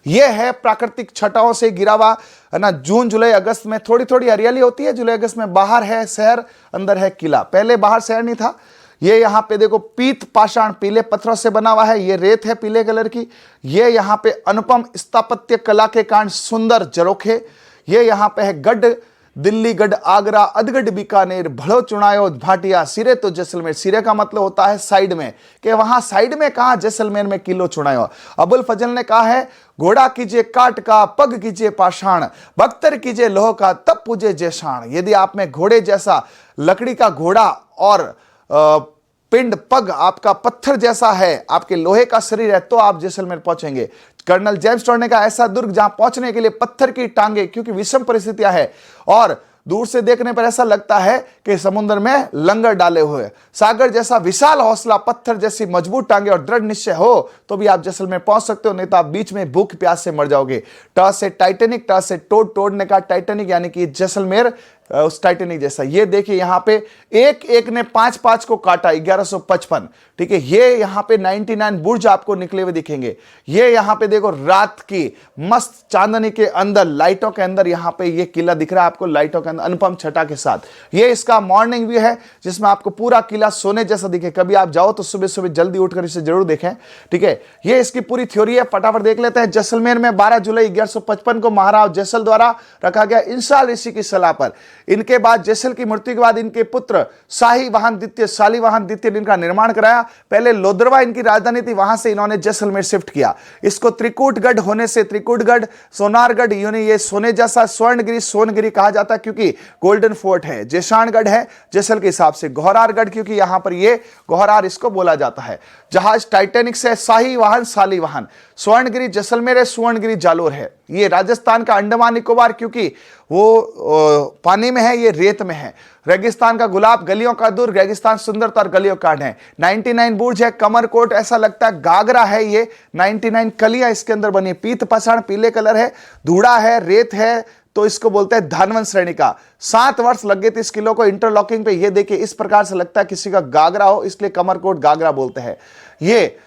यह है प्राकृतिक छटाओं से घिरा हुआ, है ना। जून जुलाई अगस्त में थोड़ी थोड़ी हरियाली होती है, जुलाई अगस्त में बाहर है शहर, अंदर है किला। पहले बाहर शहर नहीं था। ये यहाँ पे देखो पीत पाषाण पीले पत्थरों से बना हुआ है, ये रेत है पीले कलर की। ये यहाँ पे अनुपम स्थापत्य कला के कारण सुंदर झरोखे। ये यहाँ पे है गढ़, दिल्ली गढ़, आगरा, अधगढ़, बीकानेर, भड़ो, चुनायो, भाटिया, सिरे। तो जैसलमेर, सिरे का मतलब होता है साइड में, कि वहां साइड में कहा जैसलमेर में किलो चुनायो। अबुल फजल ने कहा है, घोड़ा कीजिए काट का, पग कीजिए पाषाण, बख्तर कीजिए लोह का, तब पूजे जैसाण। यदि आप में घोड़े जैसा लकड़ी का घोड़ा और पिंड पग आपका पत्थर जैसा है, आपके लोहे का शरीर है, तो आप जैसलमेर पहुंचेंगे। कर्नल जेम्स टॉड ने कहा, ऐसा दुर्ग जहां पहुंचने के लिए पत्थर की टांगे, क्योंकि विषम परिस्थितियां है और दूर से देखने पर ऐसा लगता है कि समुद्र में लंगर डाले हुए। सागर जैसा विशाल हौसला, पत्थर जैसी मजबूत टांगे और दृढ़ निश्चय हो तो भी आप जैसलमेर पहुंच सकते हो, नहीं तो आप बीच में भूख प्यास से मर जाओगे। ट से टाइटेनिक, ट से टोड, टोड ने कहा टाइटेनिक, यानी कि जैसलमेर उस टाइटेनिक जैसा। ये देखिए यहाँ पे एक एक ने 5-5 को काटा, 1155, ठीक है। ये यहाँ पे 99 बुर्ज आपको निकले हुए दिखेंगे। ये यहाँ पे देखो रात की मस्त चांदनी के अंदर, लाइटों के अंदर यहाँ पे ये किला दिख रहा है आपको, लाइटों के अंदर अनुपम छटा के साथ। ये इसका मॉर्निंग व्यू है जिसमें आपको पूरा किला सोने जैसा दिखे। कभी आप जाओ तो सुबह सुबह जल्दी उठकर इसे जरूर देखें, ठीक है। ये इसकी पूरी थ्योरी है, फटाफट देख लेते हैं। जैसलमेर में 12 जुलाई 1155 को महाराज जैसल द्वारा रखा गया इंसाल ऋषि की सलाह पर। इनके बाद जैसल की मृत्यु के बाद इनके पुत्र शालीवाहन द्वितीय ने इनका निर्माण कराया। पहले लोदरवा इनकी राजधानी थी, वहां से इन्होंने जैसलमेर शिफ्ट किया। इसको त्रिकूटगढ़ होने से त्रिकूटगढ़, सोनारगढ़, ये सोने जैसा, स्वर्णगिरी सोनगिरी कहा जाता है क्योंकि गोल्डन फोर्ट है। जेशानगढ़ है जैसल के हिसाब से, गौहरारगढ़ क्योंकि यहां पर ये गौहरार इसको बोला जाता है। जहाज टाइटैनिक से शालीवाहन, स्वर्णगिरी जैसलमेर है, सुवर्णगिरी जालोर है। ये राजस्थान का अंडमान निकोबार क्योंकि वो पानी में है, ये रेत में है। रेगिस्तान का गुलाब, गलियों का दुर्ग, रेगिस्तान सुंदरता और गलियों का है। 99 बुर्ज है, कमरकोट ऐसा लगता है गागरा है ये, 99 कलियां इसके अंदर बनी। पीत पसण पीले कलर है, धूड़ा है, रेत है, तो इसको बोलते हैं धानवंत श्रेणी का। 7 वर्ष लग गए थे इस किलो को इंटरलॉकिंग पे। ये देखिए इस प्रकार से लगता है किसी का गागरा हो, इसलिए कमरकोट गागरा बोलते हैं। ये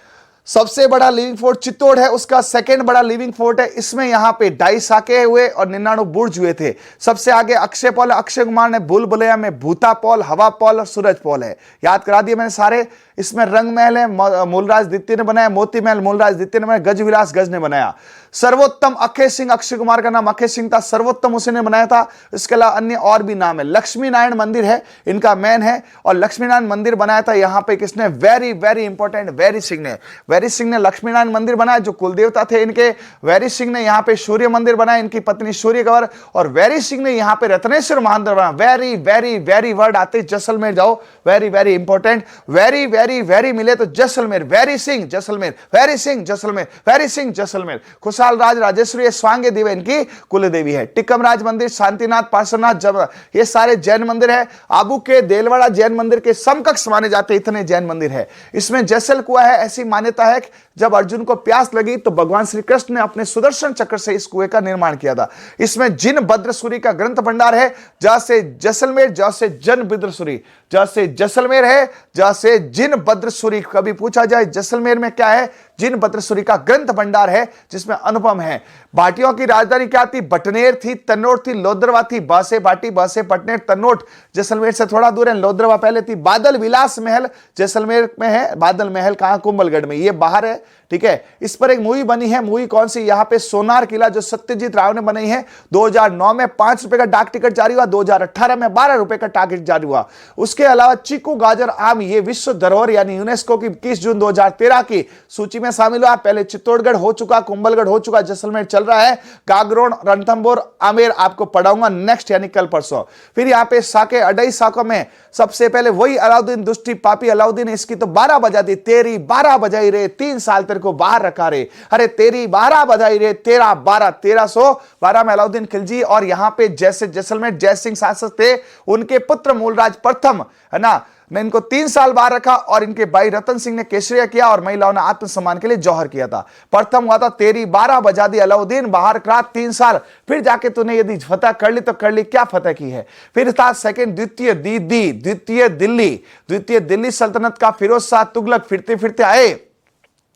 सबसे बड़ा लिविंग फोर्ट चित्तौड़ है, उसका सेकंड बड़ा लिविंग फोर्ट है। इसमें यहां पे 2.5 साके हुए और 99 बुर्ज हुए थे। सबसे आगे अक्षय पॉल, अक्षय कुमार ने भूल-भुलैया में भूता पॉल, हवा पॉल और सूरज पॉल है। याद करा दिए मैंने सारे। इसमें रंग महल है, मूलराज द्वितीय ने बनाया। मोती महल मूलराज द्वितीय ने बनाया। गजविलास गज ने बनाया। सर्वोत्तम अक्षय सिंह, अक्षय कुमार का नाम अक्षय सिंह था, सर्वोत्तम उसी ने बनाया था। इसके अलावा अन्य और भी नाम है। लक्ष्मी नारायण मंदिर है इनका मेन है, और लक्ष्मी नारायण मंदिर बनाया था यहाँ पे किसने? Very very important vary Singh ने। वैरी सिंह ने लक्ष्मी नारायण मंदिर बनाया जो कुलदेवता थे इनके। वैरी सिंह ने यहाँ पे सूर्य मंदिर बनाया, इनकी पत्नी सूर्य कंवर। और वैरी सिंह ने यहाँ पे रत्नेश्वर महांदर बनाया। वेरी वेरी वेरी वर्ड आते जैसलमेर जाओ, very very important. Very very very मिले तो जैसलमेर, वैरी सिंह जैसलमेर, वैरी सिंह जैसलमेर, वैरी सिंह जैसलमेर। खुशहाल राज राजेश्वरी स्वांगे देवी इनकी कुल देवी है। टिकमराज मंदिर, शांतिनाथ, पार्श्वनाथ, ये सारे जैन मंदिर है। आबू के देलवाड़ा जैन मंदिर के समकक्ष माने जाते इतने जैन मंदिर है। इसमें जैसल कुआं है, ऐसी मान्यता है जब अर्जुन को प्यास लगी तो भगवान श्री कृष्ण ने अपने सुदर्शन चक्र से इस कुएं का निर्माण किया था। इसमें जिन भद्रसूरी का ग्रंथ भंडार है, जहां से जैसलमेर, जहां से जन भद्रसूरी, जहां से जैसलमेर है, जहां से जिन भद्रसूरी। कभी पूछा जाए जैसलमेर में क्या है, जिन भद्रसूरी का ग्रंथ भंडार है जिसमें अनुपम है। भाटियों की राजधानी क्या थी? बटनेर थी, तन्नोट थी, लोदरवा थी। बासे भाटी, बासे पटनेर, तन्नोट जैसलमेर से थोड़ा दूर है, लोदरवा पहले थी। बादल विलास महल जैसलमेर में है। बादल महल कहां? कुंभलगढ़ में, ये बाहर है, ठीक है। इस पर एक मूवी बनी है। मूवी कौन सी? यहाँ पे सोनार किला जो सत्यजीत राव ने बनाई है। 2009 में 5 रुपए का डाक टिकट जारी हुआ, 2018 में 12 रुपए का टिकट जारी हुआ। उसके अलावा चीकू, गाजर, आम, ये विश्व धरोहर यानी यूनेस्को की 21 जून 2013 की सूची में शामिल हुआ। पहले चित्तौड़गढ़ हो चुका, कुंभलगढ़ हो चुका, जैसलमेर चल रहा है। गागरोन, रणथंभौर, आमेर आपको पढ़ाऊंगा नेक्स्ट यानी कल परसों। फिर यहाँ पे साके, 2.5 साकों में सबसे पहले वही अलाउद्दीन दुष्टी पापी अलाउद्दीन, इसकी तो 12 बजा दी। तेरी 12 बजाई रे, 3 साल तेरे को बाहर रखा रे। अरे तेरी 12 बधाई रे, 1312 में अलाउद्दीन खिलजी। और यहां पे जैसे जैसलमेर जय सिंह शासक थे, उनके पुत्र मूलराज प्रथम है ना, ने इनको 3 साल बाहर रखा। और इनके भाई रतन सिंह ने केसरिया किया और महिलाओं ने आत्मसम्मान के लिए जौहर किया था। प्रथम हुआ था तेरी 12 बजा दी अलाउद्दीन, बाहर करा 3 साल। फिर जाके तूने यदि फतह कर ली तो कर ली, क्या फतह की है। फिर था सेकंड, द्वितीय दिल्ली सल्तनत का फिरोज शाह तुगलक फिरते फिरते आए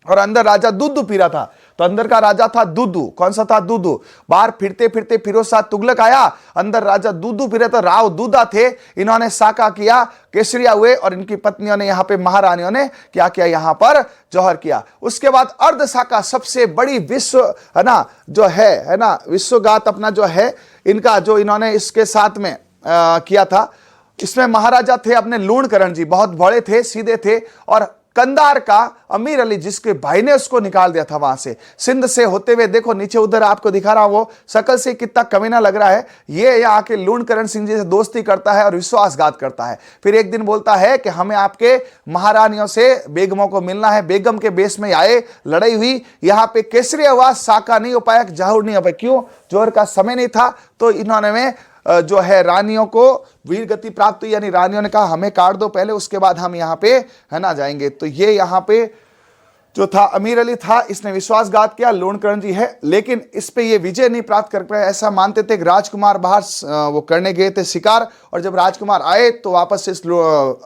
और अंदर राजा दूदू पी रहा था। तो अंदर का राजा था दूदू। कौन सा था? दूदू। बाहर फिरते फिरते फिरोज शाह तुगलक आया, अंदर राजा दूदू पी रहे तो राव दूदा थे। इन्होंने साका किया, केसरिया हुए और इनकी पत्नियों ने यहाँ पे महारानियों ने क्या किया? यहाँ पर जौहर किया। उसके बाद अर्ध साका सबसे बड़ी विश्व है ना जो है ना विश्वगात अपना जो है इनका, जो इन्होंने इसके साथ में किया था। इसमें महाराजा थे अपने लूणकरण जी, बहुत बड़े थे, सीधे थे। और कंधार का अमीर अली जिसके भाई ने उसको निकाल दिया था वहां से, सिंध से होते हुए। देखो नीचे उधर आपको दिखा रहा हूं, वो शकल से कितना कमीना लग रहा है। ये यहाँ आके लूणकरण सिंह जी से दोस्ती करता है और विश्वासघात करता है। फिर एक दिन बोलता है कि हमें आपके महारानियों से बेगमों को मिलना है। बेगम के बेस में आए, लड़ाई हुई, यहाँ पे केसरिया हुआ, साका नहीं हो पाया, जौहर नहीं हो पाया। क्यों? जौहर का समय नहीं था। तो इन्होंने में जो है रानियों को वीर गति प्राप्त हुई, यानी रानियों ने कहा हमें काट दो पहले, उसके बाद हम यहाँ पे है ना जाएंगे। तो ये यहाँ पे जो था अमीर अली था, इसने विश्वासघात किया, लूणकरण जी है, लेकिन इस पे ये विजय नहीं प्राप्त कर पाए। ऐसा मानते थे कि राजकुमार बाहर वो करने गए थे शिकार, और जब राजकुमार आए तो वापस से इस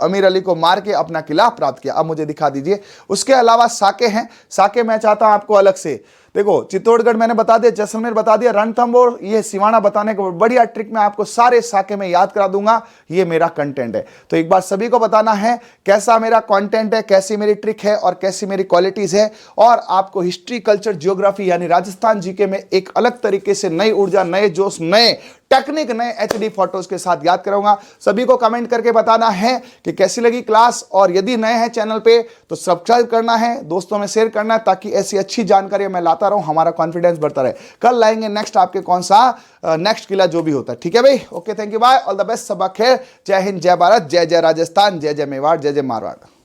अमीर अली को मार के अपना किला प्राप्त किया। अब मुझे दिखा दीजिए। उसके अलावा साके हैं, साके मैं चाहता हूं आपको अलग से देखो। चित्तौड़गढ़ मैंने बता दिया, जैसलमेर बता दिया, रणथंभौर, ये सिवाना बताने को बढ़िया ट्रिक मैं आपको सारे साके में याद करा दूंगा। ये मेरा कंटेंट है, तो एक बार सभी को बताना है कैसा मेरा कंटेंट है, कैसी मेरी ट्रिक है और कैसी मेरी क्वालिटीज है। और आपको हिस्ट्री, कल्चर, ज्योग्राफी यानी राजस्थान जीके में एक अलग तरीके से नई ऊर्जा, नए जोश, नए टेक्निक, नए एचडी फोटोज के साथ याद कराऊंगा। सभी को कमेंट करके बताना है कि कैसी लगी क्लास, और यदि नए हैं चैनल पे तो सब्सक्राइब करना है, दोस्तों में शेयर करना है, ताकि ऐसी अच्छी जानकारी मैं लाता रहूं, हमारा कॉन्फिडेंस बढ़ता रहे। कल लाएंगे नेक्स्ट आपके कौन सा नेक्स्ट किला जो भी होता है। ठीक है भाई, okay, thank you, bye, all the best, सबा खैर, जय हिंद, जय भारत, जय जय राजस्थान, जय जय मेवाड़, जय जय मारवाड़।